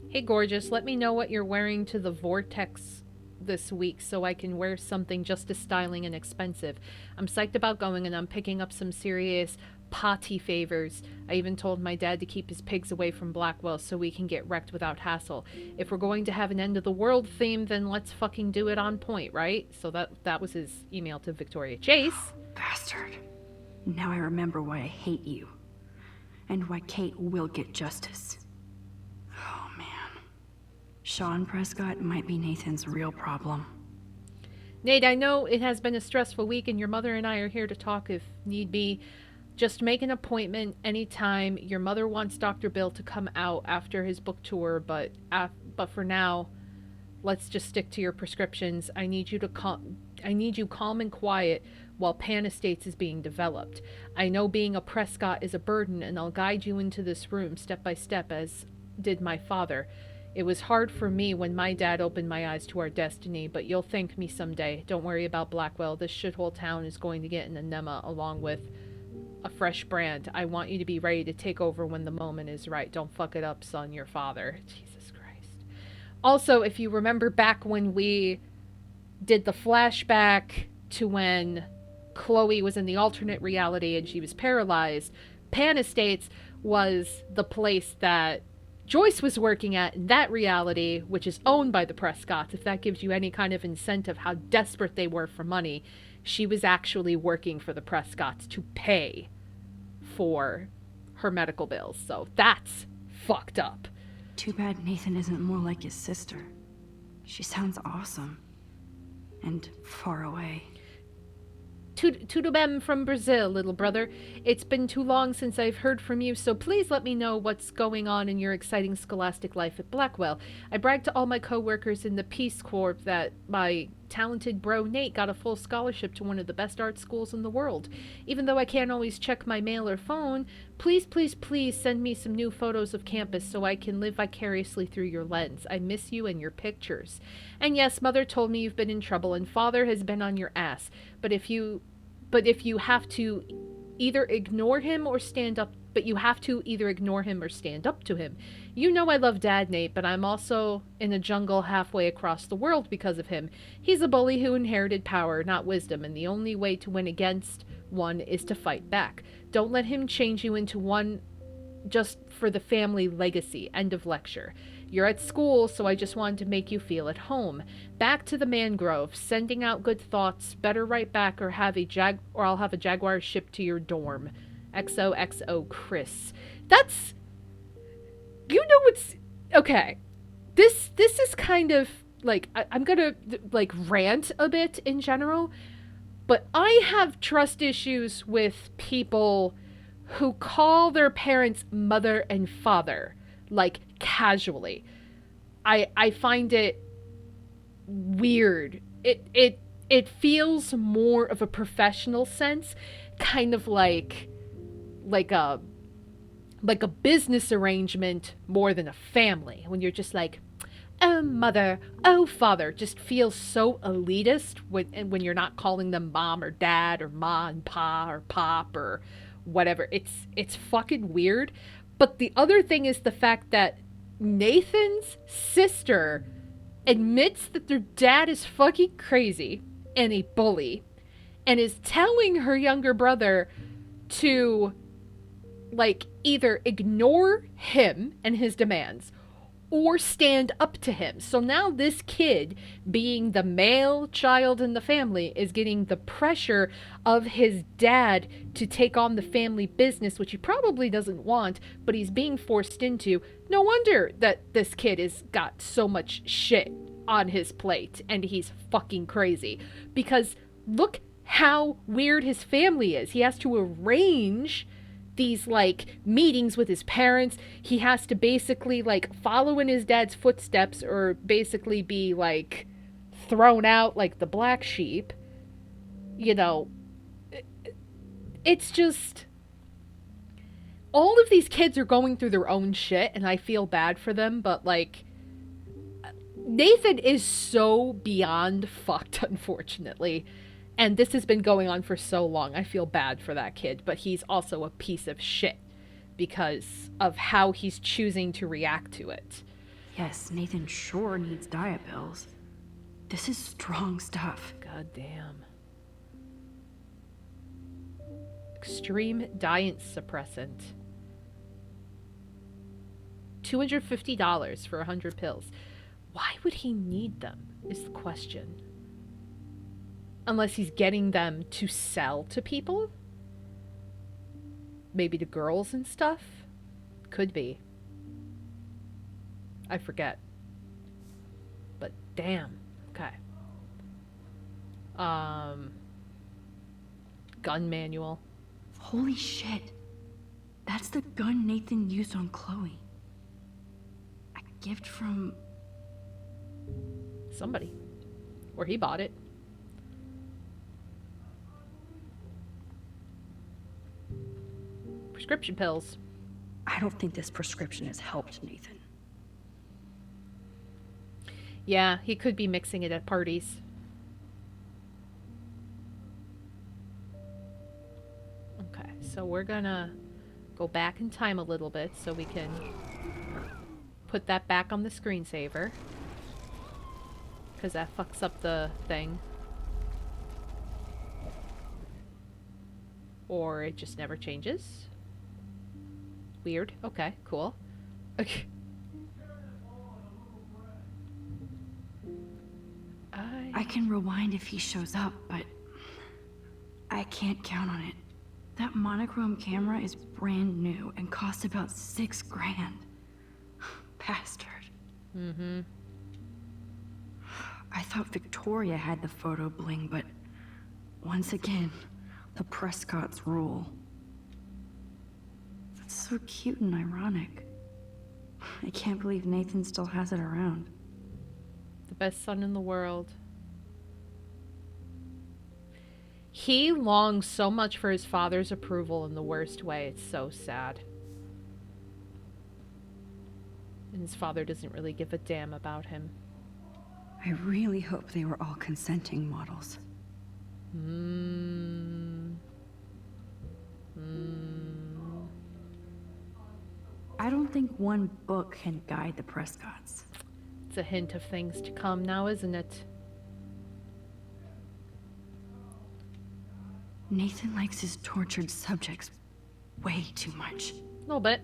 Hey, gorgeous, let me know what you're wearing to the Vortex this week so I can wear something just as styling and expensive. I'm psyched about going, and I'm picking up some serious potty favors. I even told my dad to keep his pigs away from Blackwell so we can get wrecked without hassle. If we're going to have an end of the world theme, then let's fucking do it on point, right? So that was his email to Victoria Chase. Bastard. Now I remember why I hate you. And why Kate will get justice. Oh man. Sean Prescott might be Nathan's real problem. Nate, I know it has been a stressful week, and your mother and I are here to talk if need be. Just make an appointment anytime. Your mother wants Dr. Bill to come out after his book tour, but for now, let's just stick to your prescriptions. I need you calm and quiet while Pan Estates is being developed. I know being a Prescott is a burden, and I'll guide you into this room step by step, as did my father. It was hard for me when my dad opened my eyes to our destiny, but you'll thank me someday. Don't worry about Blackwell. This shithole town is going to get an enema along with a fresh brand. I want you to be ready to take over when the moment is right. Don't fuck it up, son. Your father. Jesus Christ. Also, if you remember back when we did the flashback to when Chloe was in the alternate reality and she was paralyzed, Pan Estates was the place that Joyce was working at in that reality, which is owned by the Prescotts. If that gives you any kind of incentive how desperate they were for money, she was actually working for the Prescotts to pay for her medical bills. So that's fucked up. Too bad Nathan isn't more like his sister. She sounds awesome. And far away. Tudo bem from Brazil, little brother. It's been too long since I've heard from you, so please let me know what's going on in your exciting scholastic life at Blackwell. I bragged to all my co-workers in the Peace Corps that my talented bro Nate got a full scholarship to one of the best art schools in the world. Even though I can't always check my mail or phone, please send me some new photos of campus so I can live vicariously through your lens. I miss you and your pictures. And yes, Mother told me you've been in trouble and Father has been on your ass. But if you have to either ignore him or stand up to him. You know I love Dad, Nate, but I'm also in a jungle halfway across the world because of him. He's a bully who inherited power, not wisdom, and the only way to win against one is to fight back. Don't let him change you into one just for the family legacy. End of lecture. You're at school, so I just wanted to make you feel at home. Back to the mangrove, sending out good thoughts. Better write back or I'll have a Jaguar shipped to your dorm. XOXO Chris. That's... You know what's... Okay. This is kind of, like... I'm gonna, like, rant a bit in general. But I have trust issues with people who call their parents mother and father. Like, casually. I find it weird. It feels more of a professional sense. Kind of like a business arrangement more than a family. When you're just like, oh mother, oh father, just feels so elitist when you're not calling them mom or dad or ma and pa or pop or whatever. It's fucking weird. But the other thing is the fact that Nathan's sister admits that their dad is fucking crazy and a bully and is telling her younger brother to, like, either ignore him and his demands or stand up to him. So now this kid, being the male child in the family, is getting the pressure of his dad to take on the family business, which he probably doesn't want, but he's being forced into. No wonder that this kid has got so much shit on his plate and he's fucking crazy. Because look how weird his family is. He has to arrange these like meetings with his parents. He has to basically like follow in his dad's footsteps or basically be like thrown out like the black sheep. You know, it's just, all of these kids are going through their own shit and I feel bad for them, but like Nathan is so beyond fucked, unfortunately. And this has been going on for so long. I feel bad for that kid, but he's also a piece of shit because of how he's choosing to react to it. Yes, Nathan sure needs diet pills. This is strong stuff. God damn. Extreme diet suppressant. $250 for 100 pills. Why would he need them, is the question. Unless he's getting them to sell to people? Maybe to girls and stuff? Could be. I forget. But damn. Okay. Gun manual. Holy shit. That's the gun Nathan used on Chloe. A gift from... somebody. Or he bought it. Prescription pills. I don't think this prescription has helped Nathan. Yeah, he could be mixing it at parties. Okay, so we're gonna go back in time a little bit so we can put that back on the screensaver. Because that fucks up the thing. Or it just never changes. Weird. Okay, cool. Okay. I can rewind if he shows up, but I can't count on it. That monochrome camera is brand new and costs about $6 grand. Bastard. Mm-hmm. I thought Victoria had the photo bling, but once again, the Prescotts rule. That's so cute and ironic. I can't believe Nathan still has it around. The best son in the world. He longs so much for his father's approval in the worst way. It's so sad. And his father doesn't really give a damn about him. I really hope they were all consenting models. I don't think one book can guide the Prescotts. It's a hint of things to come now, isn't it? Nathan likes his tortured subjects way too much. A little bit.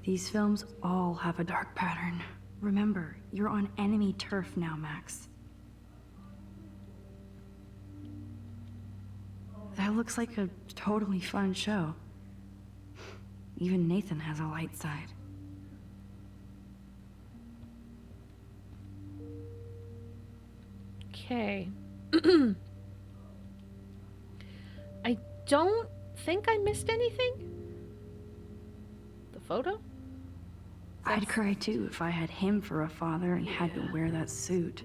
These films all have a dark pattern. Remember, you're on enemy turf now, Max. That looks like a totally fun show. Even Nathan has a light side. Okay. I don't think I missed anything. The photo? I'd cry too if I had him for a father and had to wear that suit.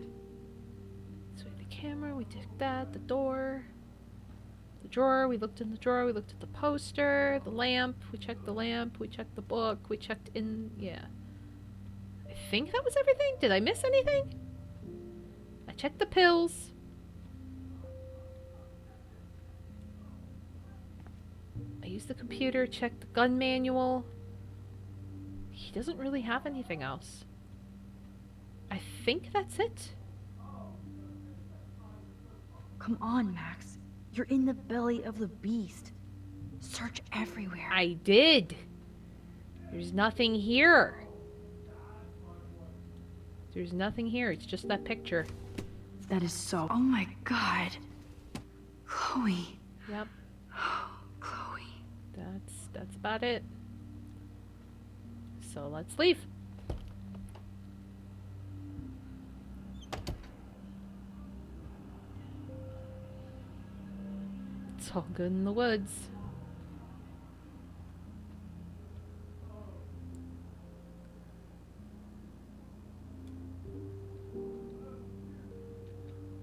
So we had the camera, we did that, the door, the drawer, we looked in the drawer, we looked at the poster, the lamp, we checked the lamp, we checked the book, we checked in, yeah. I think that was everything. Did I miss anything? I checked the pills. I used the computer, checked the gun manual. He doesn't really have anything else. I think that's it. Come on, Max. You're in the belly of the beast. Search everywhere. I did. There's nothing here. There's nothing here. It's just that picture. That is so... Oh my god. Chloe. Yep. Chloe. That's about it. So let's leave. It's all good in the woods.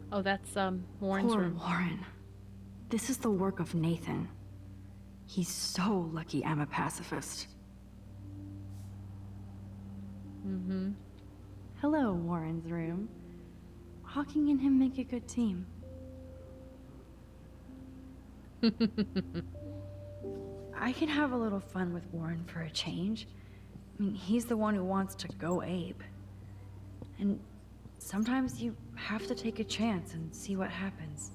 Oh, that's Warren's Poor room. Warren. This is the work of Nathan. He's so lucky I'm a pacifist. Mm-hmm. Hello, Warren's room. Hawking and him make a good team. I can have a little fun with Warren for a change. I mean, he's the one who wants to go ape. And sometimes you have to take a chance and see what happens.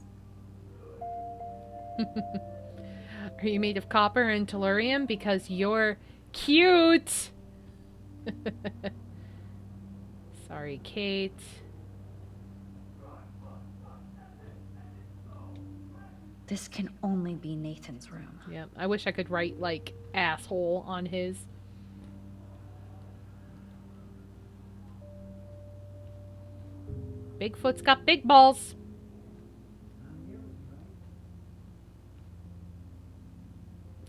Are you made of copper and tellurium? Because you're cute! Sorry, Kate. This can only be Nathan's room. Yeah, I wish I could write, like, asshole on his. Bigfoot's got big balls.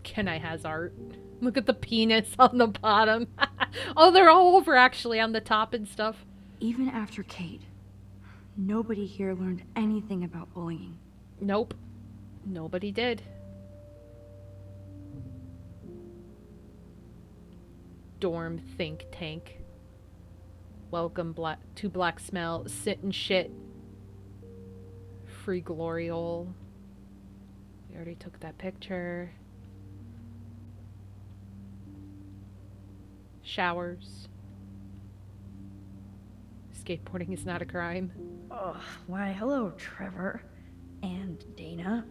Can I has art? Look at the penis on the bottom. Oh, they're all over actually on the top and stuff. Even after Kate, nobody here learned anything about bullying. Nope. Nobody did. Dorm think tank. Welcome to Black Smell. Sit and shit. Free glory hole. We already took that picture. Showers. Skateboarding is not a crime. Oh, why, hello, Trevor. And Dana.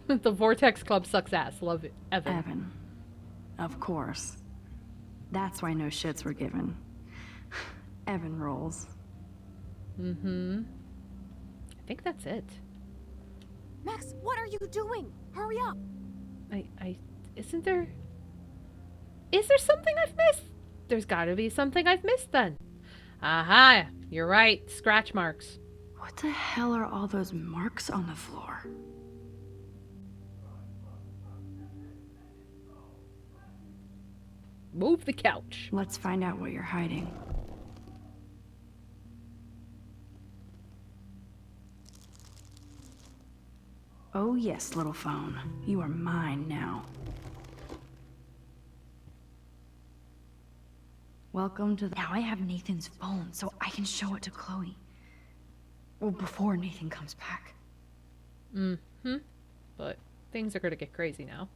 The Vortex Club sucks ass. Love it. Evan. Of course. That's why no shits were given. Evan rolls. Mm-hmm. I think that's it. Max, what are you doing? Hurry up! Isn't there... Is there something I've missed? There's gotta be something I've missed then. Aha! You're right. Scratch marks. What the hell are all those marks on the floor? Move the couch. Let's find out what you're hiding. Oh yes, little phone. You are mine now. Welcome to the... Now I have Nathan's phone, so I can show it to Chloe. Well, before Nathan comes back. Mm-hmm. But things are gonna get crazy now.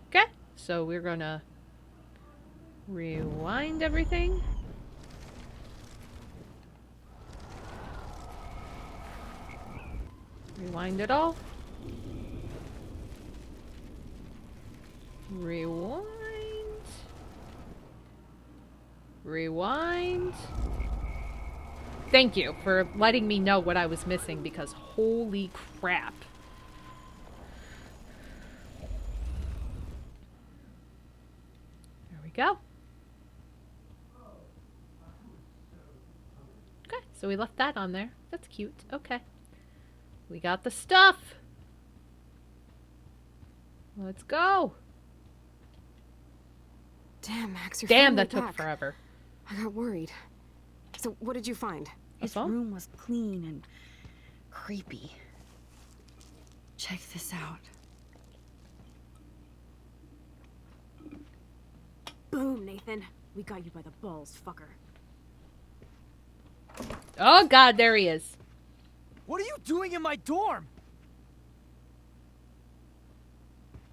Okay, so we're gonna rewind everything. Rewind it all. Rewind. Rewind. Thank you for letting me know what I was missing because holy crap. There we go. Okay, so we left that on there. That's cute. Okay. We got the stuff. Let's go. Damn, Max, you're Damn, finally that took back. forever. I got worried. So, what did you find? His phone? room was clean and creepy. Check this out. Boom, Nathan. We got you by the balls, fucker. Oh god, there he is. What are you doing in my dorm?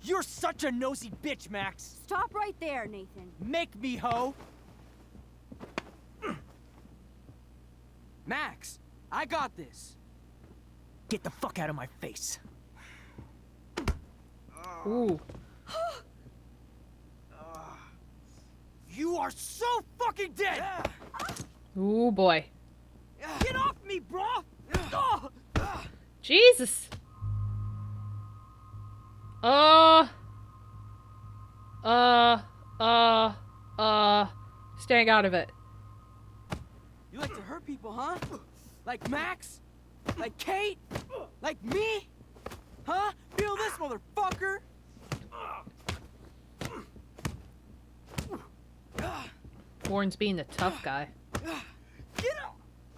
You're such a nosy bitch, Max. Stop right there, Nathan. Make me, ho. Max, I got this. Get the fuck out of my face. Ooh. You are so fucking dead! Ooh, boy. Get off me, bro! Jesus. Staying out of it. You like to hurt people, huh? Like Max? Like Kate? Like me? Huh? Feel this, motherfucker! Warren's being the tough guy. Get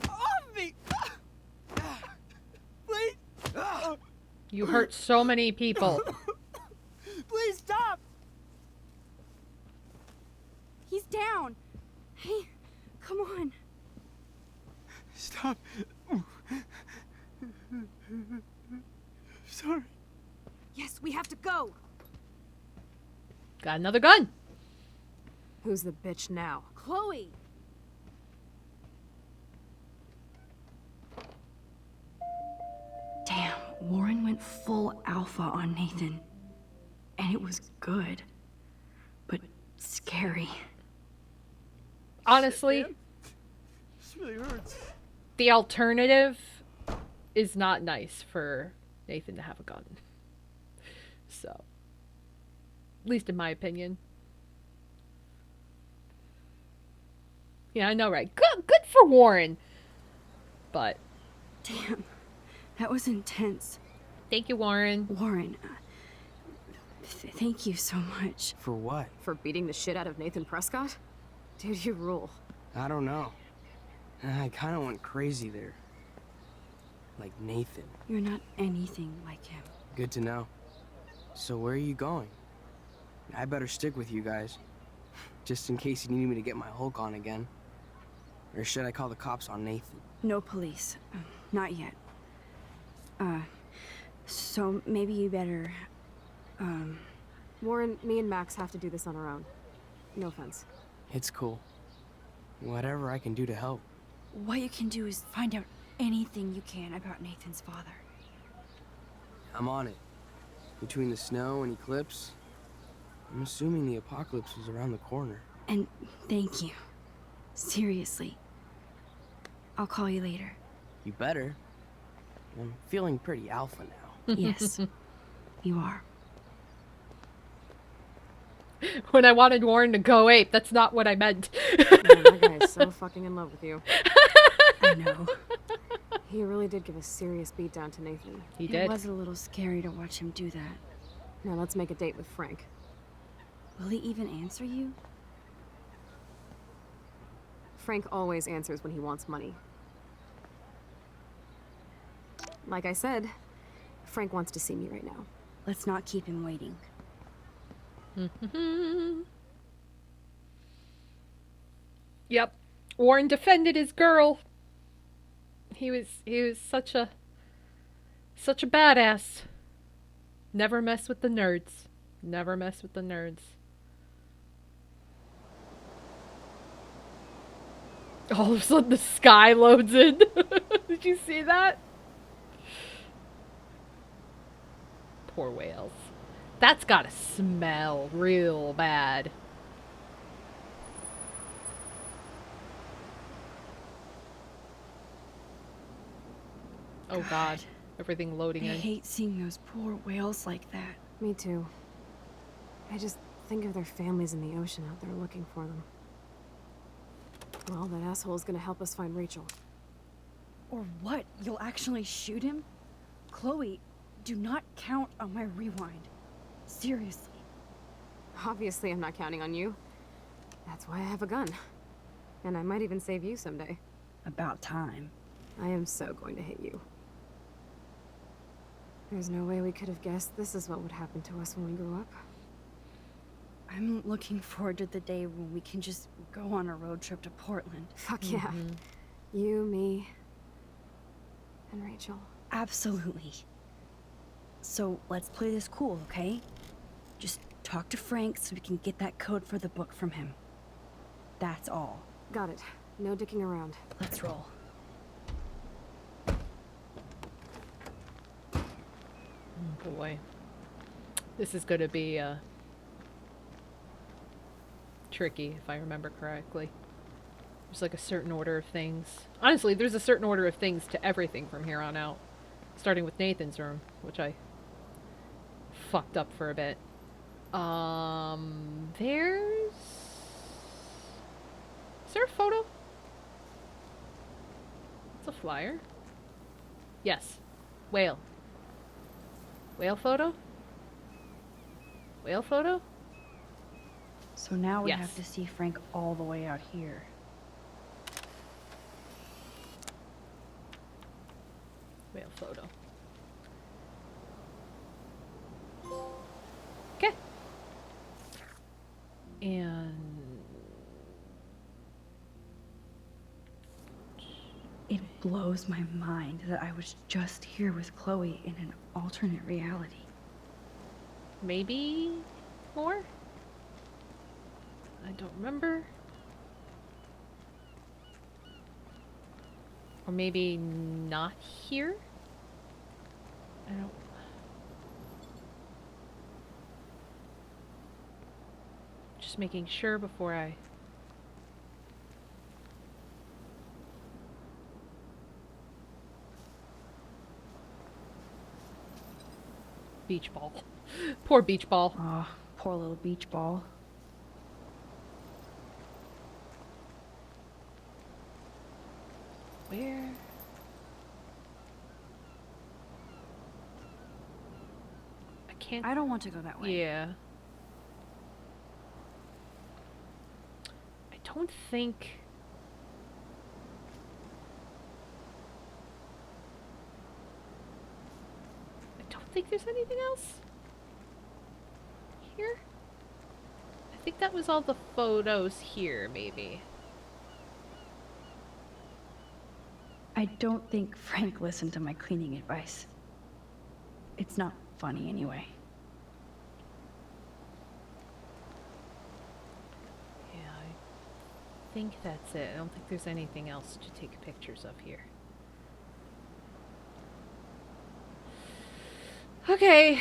off me! Please! You hurt so many people. Please stop! He's down. Hey, come on. Stop. Sorry. Yes, we have to go. Got another gun. Who's the bitch now? Chloe. Damn, Warren went full alpha on Nathan. And it was good. But scary. Honestly, This really hurts. the alternative is not nice for Nathan to have a gun. So, at least in my opinion. Yeah, I know, right? Good for Warren. But Damn, that was intense. thank you, Warren. Warren, thank you so much. For what? For beating the shit out of Nathan Prescott? Dude, you rule. I don't know. I kind of went crazy there. Like Nathan. You're not anything like him. Good to know. So where are you going? I better stick with you guys. Just in case you need me to get my Hulk on again. Or should I call the cops on Nathan? No police. Not yet. So maybe you better, Warren, me and Max have to do this on our own. No offense. It's cool. Whatever I can do to help. what you can do is find out anything you can about Nathan's father. I'm on it. Between the snow and eclipse, I'm assuming the apocalypse is around the corner. And thank you. Seriously. I'll call you later. You better. I'm feeling pretty alpha now. Yes, you are. When I wanted Warren to go ape, that's not what I meant. Man, that guy is so fucking in love with you. I know. He really did give a serious beat down to Nathan. He It did. was a little scary to watch him do that. Now let's make a date with Frank. Will he even answer you? Frank always answers when he wants money. Like I said, Frank wants to see me right now. Let's not keep him waiting. Yep. Warren defended his girl. He was such a badass. Never mess with the nerds. Never mess with the nerds. All of a sudden the sky loads in. Did you see that? Poor whales. That's gotta smell real bad. Oh god. Everything I loading in. hate seeing those poor whales like that. Me too. I just think of their families in the ocean out there looking for them. Well, that asshole is gonna help us find Rachel. Or what? You'll actually shoot him? Chloe, do not count on my rewind. Seriously. Obviously, I'm not counting on you. That's why I have a gun. And I might even save you someday. About time. I am so going to hit you. There's no way we could have guessed this is what would happen to us when we grew up. I'm looking forward to the day when we can just go on a road trip to Portland. Fuck yeah. You, me, and Rachel. Absolutely. So let's play this cool, okay? Just talk to Frank so we can get that code for the book from him. That's all. Got it. No dicking around. Let's roll. boy. This is gonna be tricky, if I remember correctly. There's like a certain order of things. Honestly, there's a certain order of things to everything from here on out. Starting with Nathan's room, which I fucked up for a bit. There's... Is there a photo? It's a flyer. Yes. Whale. Whale photo? Whale photo? So now we Yes. have to see Frank all the way out here. Whale photo. Okay. And... It blows my mind that I was just here with Chloe in an alternate reality. maybe more? I don't remember. Or maybe not here? I don't... Just making sure before I... Beach ball. Poor beach ball. Aw, poor little beach ball. Where? I can't... I don't want to go that way. Yeah. I don't think... I don't think there's anything else here. I think that was all the photos here, maybe. I don't think Frank listened to my cleaning advice. It's not funny anyway. Yeah, I think that's it. I don't think there's anything else to take pictures of here. Okay.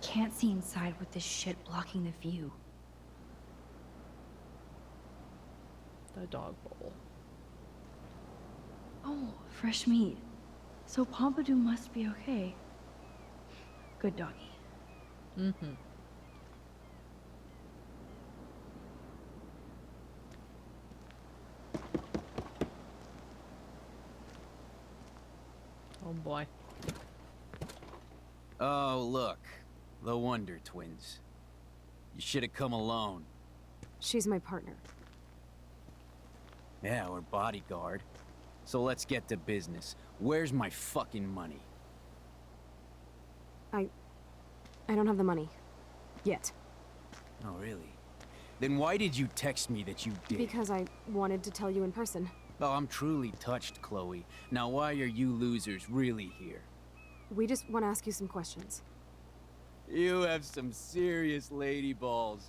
Can't see inside with this shit blocking the view. The dog bowl. Oh, fresh meat. So Pompidou must be okay. Good doggy. Mm-hmm. Oh boy. Oh, look. The Wonder Twins. You should have come alone. She's my partner. Yeah, or bodyguard. So let's get to business. Where's my fucking money? I don't have the money. Yet. Oh, really? Then why did you text me that you did? Because I wanted to tell you in person. Oh, I'm truly touched, Chloe. Now why are you losers really here? We just want to ask you some questions. You have some serious lady balls.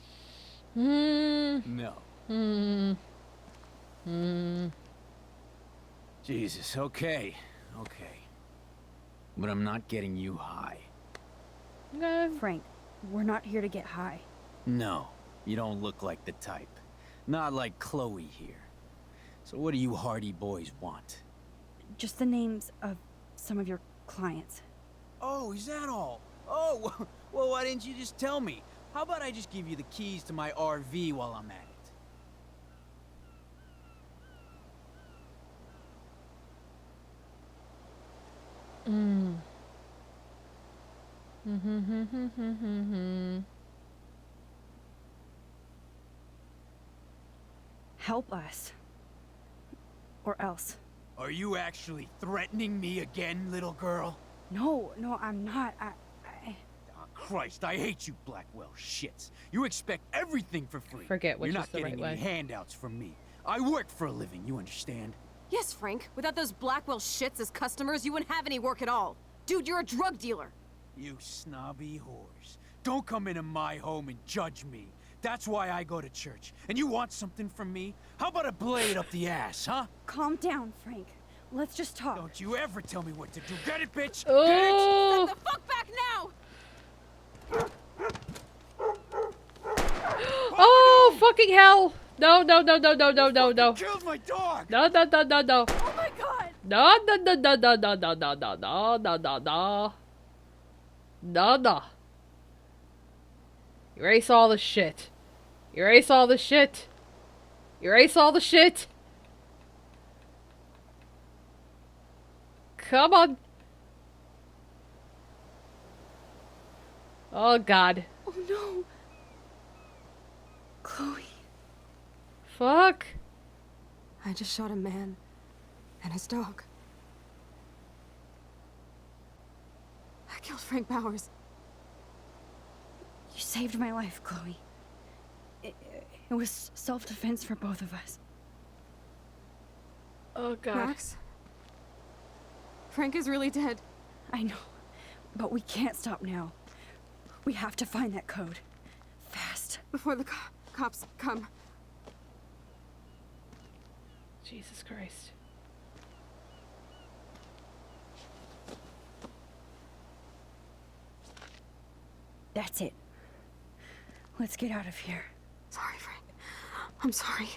Hmm. No. Hmm. Hmm. Jesus, okay. Okay. But I'm not getting you high. Okay. Frank, we're not here to get high. No, you don't look like the type. Not like Chloe here. So what do you hardy boys want? Just the names of some of your clients. Oh, is that all? Oh, well, why didn't you just tell me? How about I just give you the keys to my RV while I'm at it? Mm. Mm-hmm. Help us. Or else. Are you actually threatening me again, little girl? No, I'm not. Oh, Christ, I hate you Blackwell shits. You expect everything for free. Forget which You're is not the getting right any way. handouts from me. I work for a living, you understand? Yes, Frank. Without those Blackwell shits as customers, you wouldn't have any work at all. Dude, you're a drug dealer. You snobby whores. Don't come into my home and judge me. That's why I go to church. And you want something from me? How about a blade up the ass, huh? Calm down, Frank. let's just talk. Don't you ever tell me what to do. Get it, bitch? Oh! Get the fuck back now! Oh, fucking hell! No, no, no, no, no, no, no, no. Killed my dog! No, no, no, no, no. Oh my god! No, no, no, no, no, no, no, no, no, no, no, no, no. No, no. Erase all the shit. Erase all the shit. Erase all the shit. Come on. Oh, God. Oh no! Chloe. Fuck. I just shot a man and his dog. I killed Frank Bowers. You saved my life, Chloe. It was self-defense for both of us. Oh, God. Max? Frank is really dead. I know, but we can't stop now. We have to find that code. Fast. Before the cops come. Jesus Christ. That's it. Let's get out of here. Sorry, Frank. I'm sorry.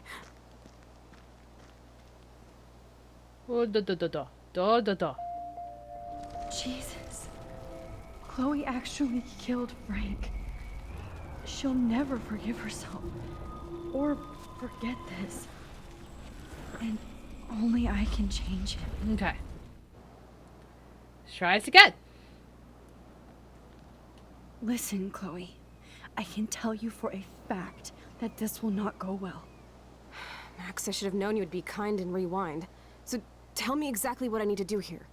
Oh, da da da da. Da da da. Jesus. Chloe actually killed Frank. She'll never forgive herself. Or forget this. And only I can change it. Okay. Let's try this again. Listen, Chloe. I can tell you for a fact that this will not go well. Max, I should have known you would be kind and rewind. So tell me exactly what I need to do here.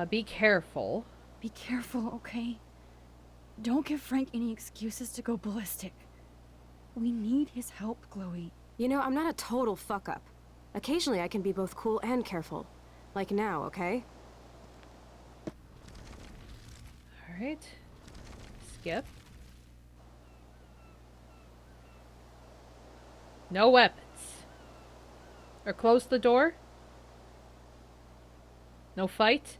Be careful. Be careful, okay? Don't give Frank any excuses to go ballistic. We need his help, Chloe. You know, I'm not a total fuck-up. Occasionally I can be both cool and careful. Like now, okay? Alright. Skip. No weapons. Or close the door. No fight.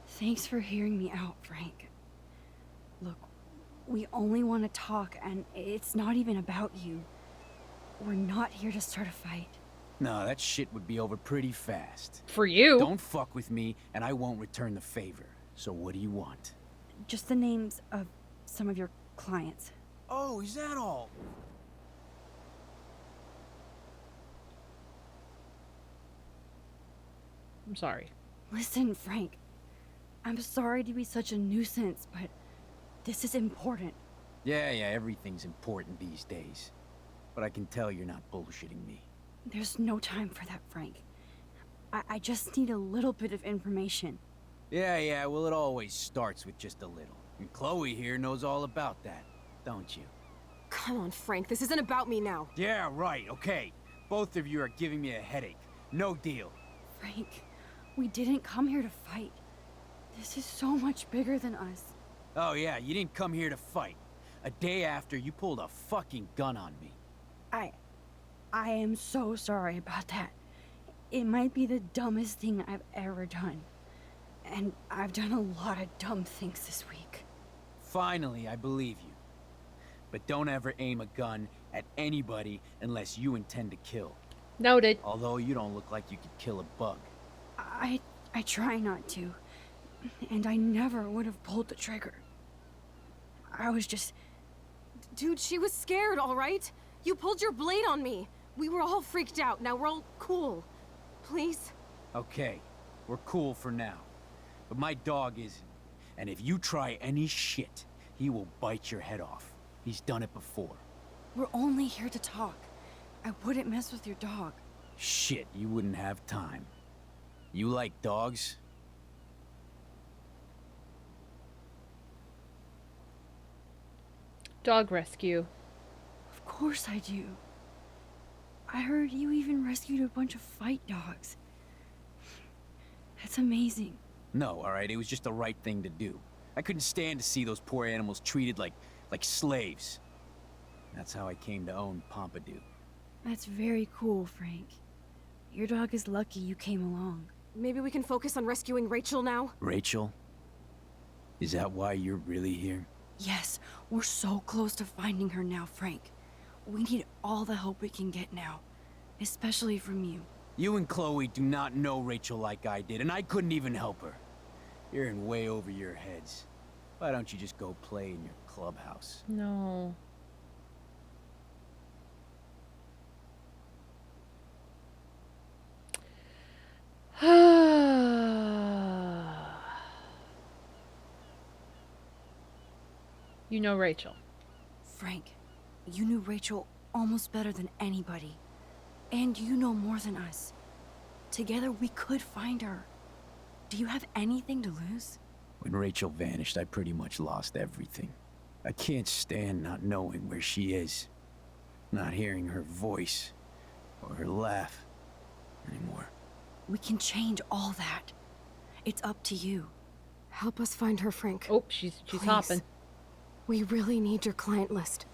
Thanks for hearing me out, Frank. Look, we only want to talk, and it's not even about you. We're not here to start a fight. No, that shit would be over pretty fast. For you. Don't fuck with me, and I won't return the favor. So what do you want? Just the names of some of your clients. Oh, is that all? I'm sorry. Listen, Frank. I'm sorry to be such a nuisance, but this is important. Yeah, everything's important these days. But I can tell you're not bullshitting me. There's no time for that, Frank. I just need a little bit of information. Yeah, well, it always starts with just a little. And Chloe here knows all about that, don't you? Come on, Frank, this isn't about me now. Yeah, right, okay. Both of you are giving me a headache. No deal. Frank, we didn't come here to fight. This is so much bigger than us. Oh yeah, you didn't come here to fight. A day after, you pulled a fucking gun on me. I am so sorry about that. It might be the dumbest thing I've ever done. And I've done a lot of dumb things this week. Finally, I believe you. But don't ever aim a gun at anybody unless you intend to kill. Noted. Although you don't look like you could kill a bug. I try not to. And I never would have pulled the trigger. I was just... Dude, she was scared, all right? You pulled your blade on me. We were all freaked out. Now we're all cool. Please? Okay, we're cool for now. But my dog isn't. And if you try any shit, he will bite your head off. He's done it before. We're only here to talk. I wouldn't mess with your dog. Shit, you wouldn't have time. You like dogs? Dog rescue. Of course I do. I heard you even rescued a bunch of fight dogs. That's amazing. No, all right? It was just the right thing to do. I couldn't stand to see those poor animals treated like slaves. That's how I came to own Pompidou. That's very cool, Frank. Your dog is lucky you came along. Maybe we can focus on rescuing Rachel now? Rachel? Is that why you're really here? Yes, we're so close to finding her now, Frank. We need all the help we can get now, especially from you. You and Chloe do not know Rachel like I did, and I couldn't even help her. You're in way over your heads. Why don't you just go play in your clubhouse? No. You know Rachel. Frank, you knew Rachel almost better than anybody. And you know more than us. Together we could find her. Do you have anything to lose? When Rachel vanished, I pretty much lost everything. I can't stand not knowing where she is. Not hearing her voice or her laugh anymore. We can change all that. It's up to you. Help us find her, Frank. Oh, she's Please. hopping. We really need your client list.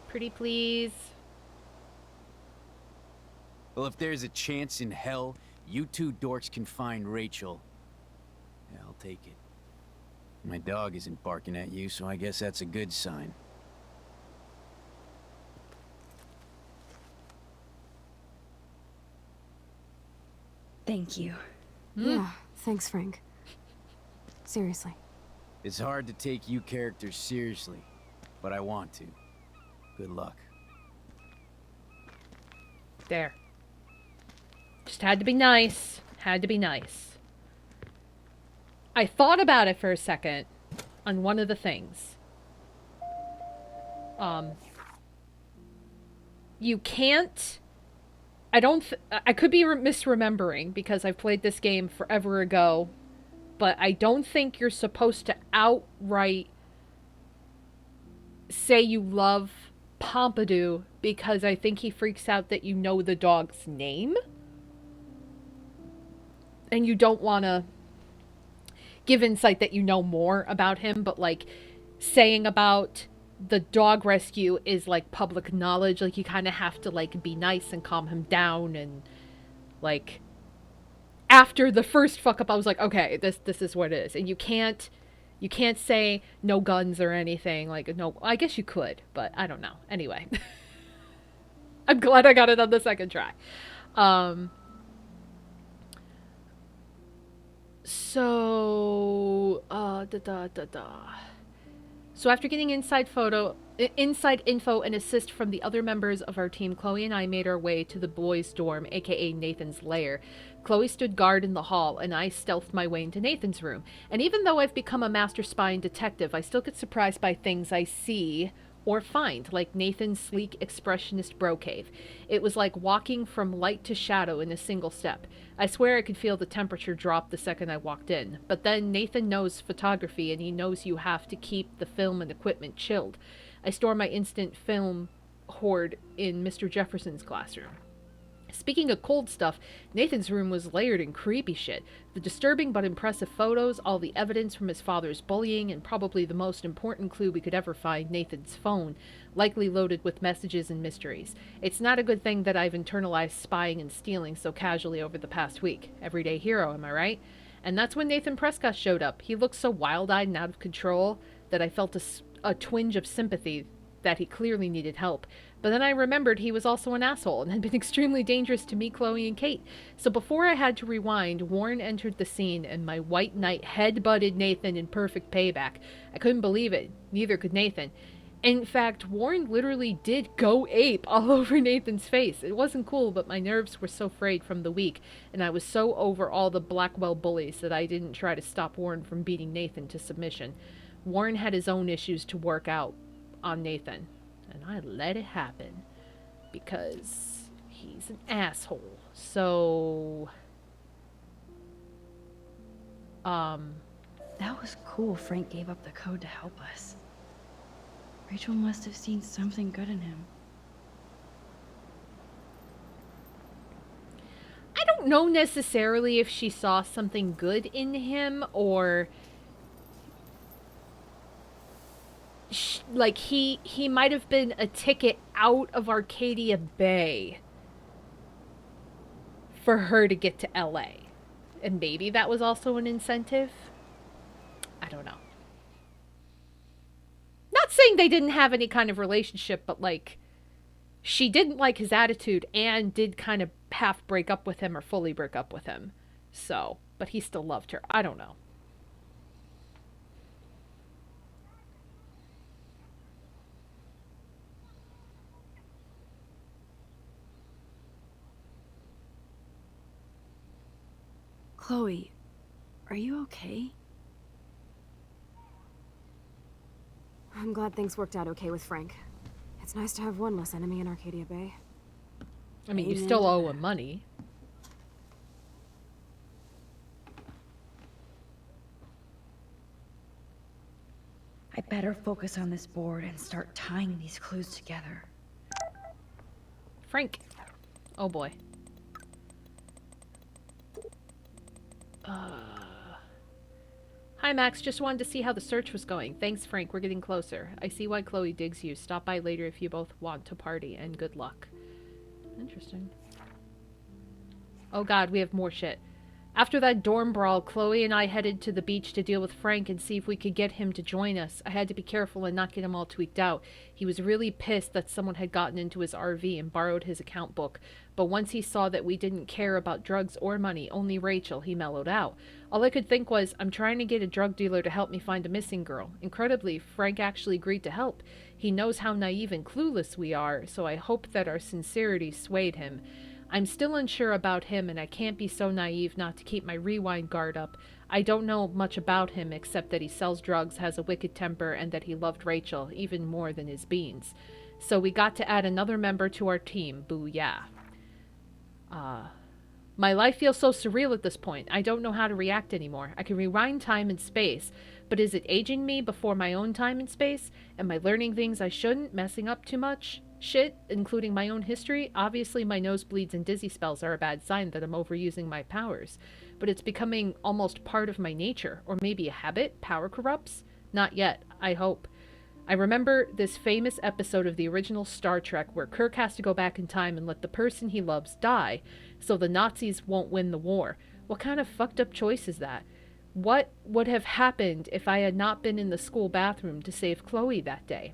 Pretty please. Well, if there's a chance in hell, you two dorks can find Rachel. Yeah, I'll take it. My dog isn't barking at you, so I guess that's a good sign. Thank you. Yeah, thanks, Frank. Seriously. It's hard to take you characters seriously, but I want to. Good luck. There. Just had to be nice. Had to be nice. I thought about it for a second on one of the things. You can't... I could be misremembering because I've played this game forever ago, but I don't think you're supposed to outright say you love Pompidou because I think he freaks out that you know the dog's name. And you don't want to give insight that you know more about him, but like saying about the dog rescue is like public knowledge. Like you kind of have to like be nice and calm him down, and like after the first fuck up I was like, okay, this is what it is. And you can't say no guns or anything. Like, no, I guess you could, but I don't know. Anyway. I'm glad I got it on the second try. So after getting inside info and assist from the other members of our team, Chloe and I made our way to the boys' dorm, aka Nathan's lair. Chloe stood guard in the hall, and I stealthed my way into Nathan's room. And even though I've become a master spy and detective, I still get surprised by things I see or find, like Nathan's sleek, expressionist bro cave. It was like walking from light to shadow in a single step. I swear I could feel the temperature drop the second I walked in. But then Nathan knows photography, and he knows you have to keep the film and equipment chilled. I store my instant film hoard in Mr. Jefferson's classroom. Speaking of cold stuff, Nathan's room was layered in creepy shit. The disturbing but impressive photos, all the evidence from his father's bullying, and probably the most important clue we could ever find, Nathan's phone, likely loaded with messages and mysteries. It's not a good thing that I've internalized spying and stealing so casually over the past week. Everyday hero, am I right? And that's when Nathan Prescott showed up. He looked so wild-eyed and out of control that I felt a twinge of sympathy that he clearly needed help. But then I remembered he was also an asshole and had been extremely dangerous to me, Chloe, and Kate. So before I had to rewind, Warren entered the scene and my white knight head-butted Nathan in perfect payback. I couldn't believe it. Neither could Nathan. In fact, Warren literally did go ape all over Nathan's face. It wasn't cool, but my nerves were so frayed from the week, and I was so over all the Blackwell bullies that I didn't try to stop Warren from beating Nathan to submission. Warren had his own issues to work out on Nathan, and I let it happen because he's an asshole. So That was cool Frank gave up the code to help us. Rachel must have seen something good in him. don't know necessarily if she saw something good in him or like he might have been a ticket out of Arcadia Bay for her to get to LA. And maybe that was also an incentive. I don't know. Not saying they didn't have any kind of relationship, but like she didn't like his attitude and did kind of half break up with him or fully break up with him. So, but he still loved her. I don't know. Chloe, are you okay? I'm glad things worked out okay with Frank. It's nice to have one less enemy in Arcadia Bay. I mean, you Amen still to owe that. him money. I better focus on this board and start tying these clues together. Frank. Oh boy. Hi, Max. Just wanted to see how the search was going. Thanks, Frank. We're getting closer. I see why Chloe digs you. Stop by later if you both want to party, and good luck. Interesting. Oh god, we have more shit. After that dorm brawl, Chloe and I headed to the beach to deal with Frank and see if we could get him to join us. I had to be careful and not get him all tweaked out. He was really pissed that someone had gotten into his RV and borrowed his account book. But once he saw that we didn't care about drugs or money, only Rachel, he mellowed out. All I could think was, I'm trying to get a drug dealer to help me find a missing girl. Incredibly, Frank actually agreed to help. He knows how naive and clueless we are, so I hope that our sincerity swayed him. I'm still unsure about him, and I can't be so naive not to keep my rewind guard up. I don't know much about him except that he sells drugs, has a wicked temper, and that he loved Rachel even more than his beans. So we got to add another member to our team. Booyah. My life feels so surreal at this point. I don't know how to react anymore. I can rewind time and space, but is it aging me before my own time and space? Am I learning things I shouldn't, messing up too much? Shit, including my own history. Obviously my nosebleeds and dizzy spells are a bad sign that I'm overusing my powers. But it's becoming almost part of my nature. Or maybe a habit? Power corrupts? Not yet, I hope. I remember this famous episode of the original Star Trek where Kirk has to go back in time and let the person he loves die, so the Nazis won't win the war. What kind of fucked up choice is that? What would have happened if I had not been in the school bathroom to save Chloe that day?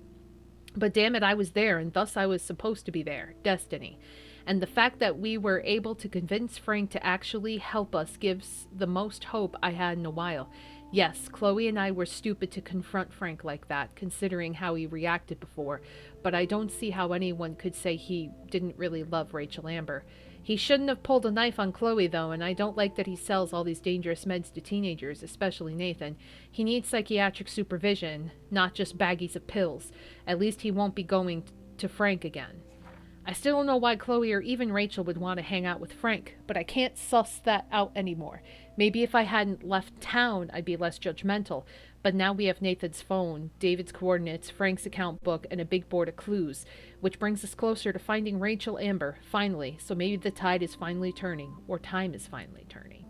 But damn it, I was there, and thus I was supposed to be there. Destiny. And the fact that we were able to convince Frank to actually help us gives the most hope I had in a while. Yes, Chloe and I were stupid to confront Frank like that, considering how he reacted before, but I don't see how anyone could say he didn't really love Rachel Amber. He shouldn't have pulled a knife on Chloe, though, and I don't like that he sells all these dangerous meds to teenagers, especially Nathan. He needs psychiatric supervision, not just baggies of pills. At least he won't be going to Frank again. I still don't know why Chloe or even Rachel would want to hang out with Frank, but I can't suss that out anymore. Maybe if I hadn't left town, I'd be less judgmental, but now we have Nathan's phone, David's coordinates, Frank's account book, and a big board of clues, which brings us closer to finding Rachel Amber, finally, so maybe the tide is finally turning, or time is finally turning.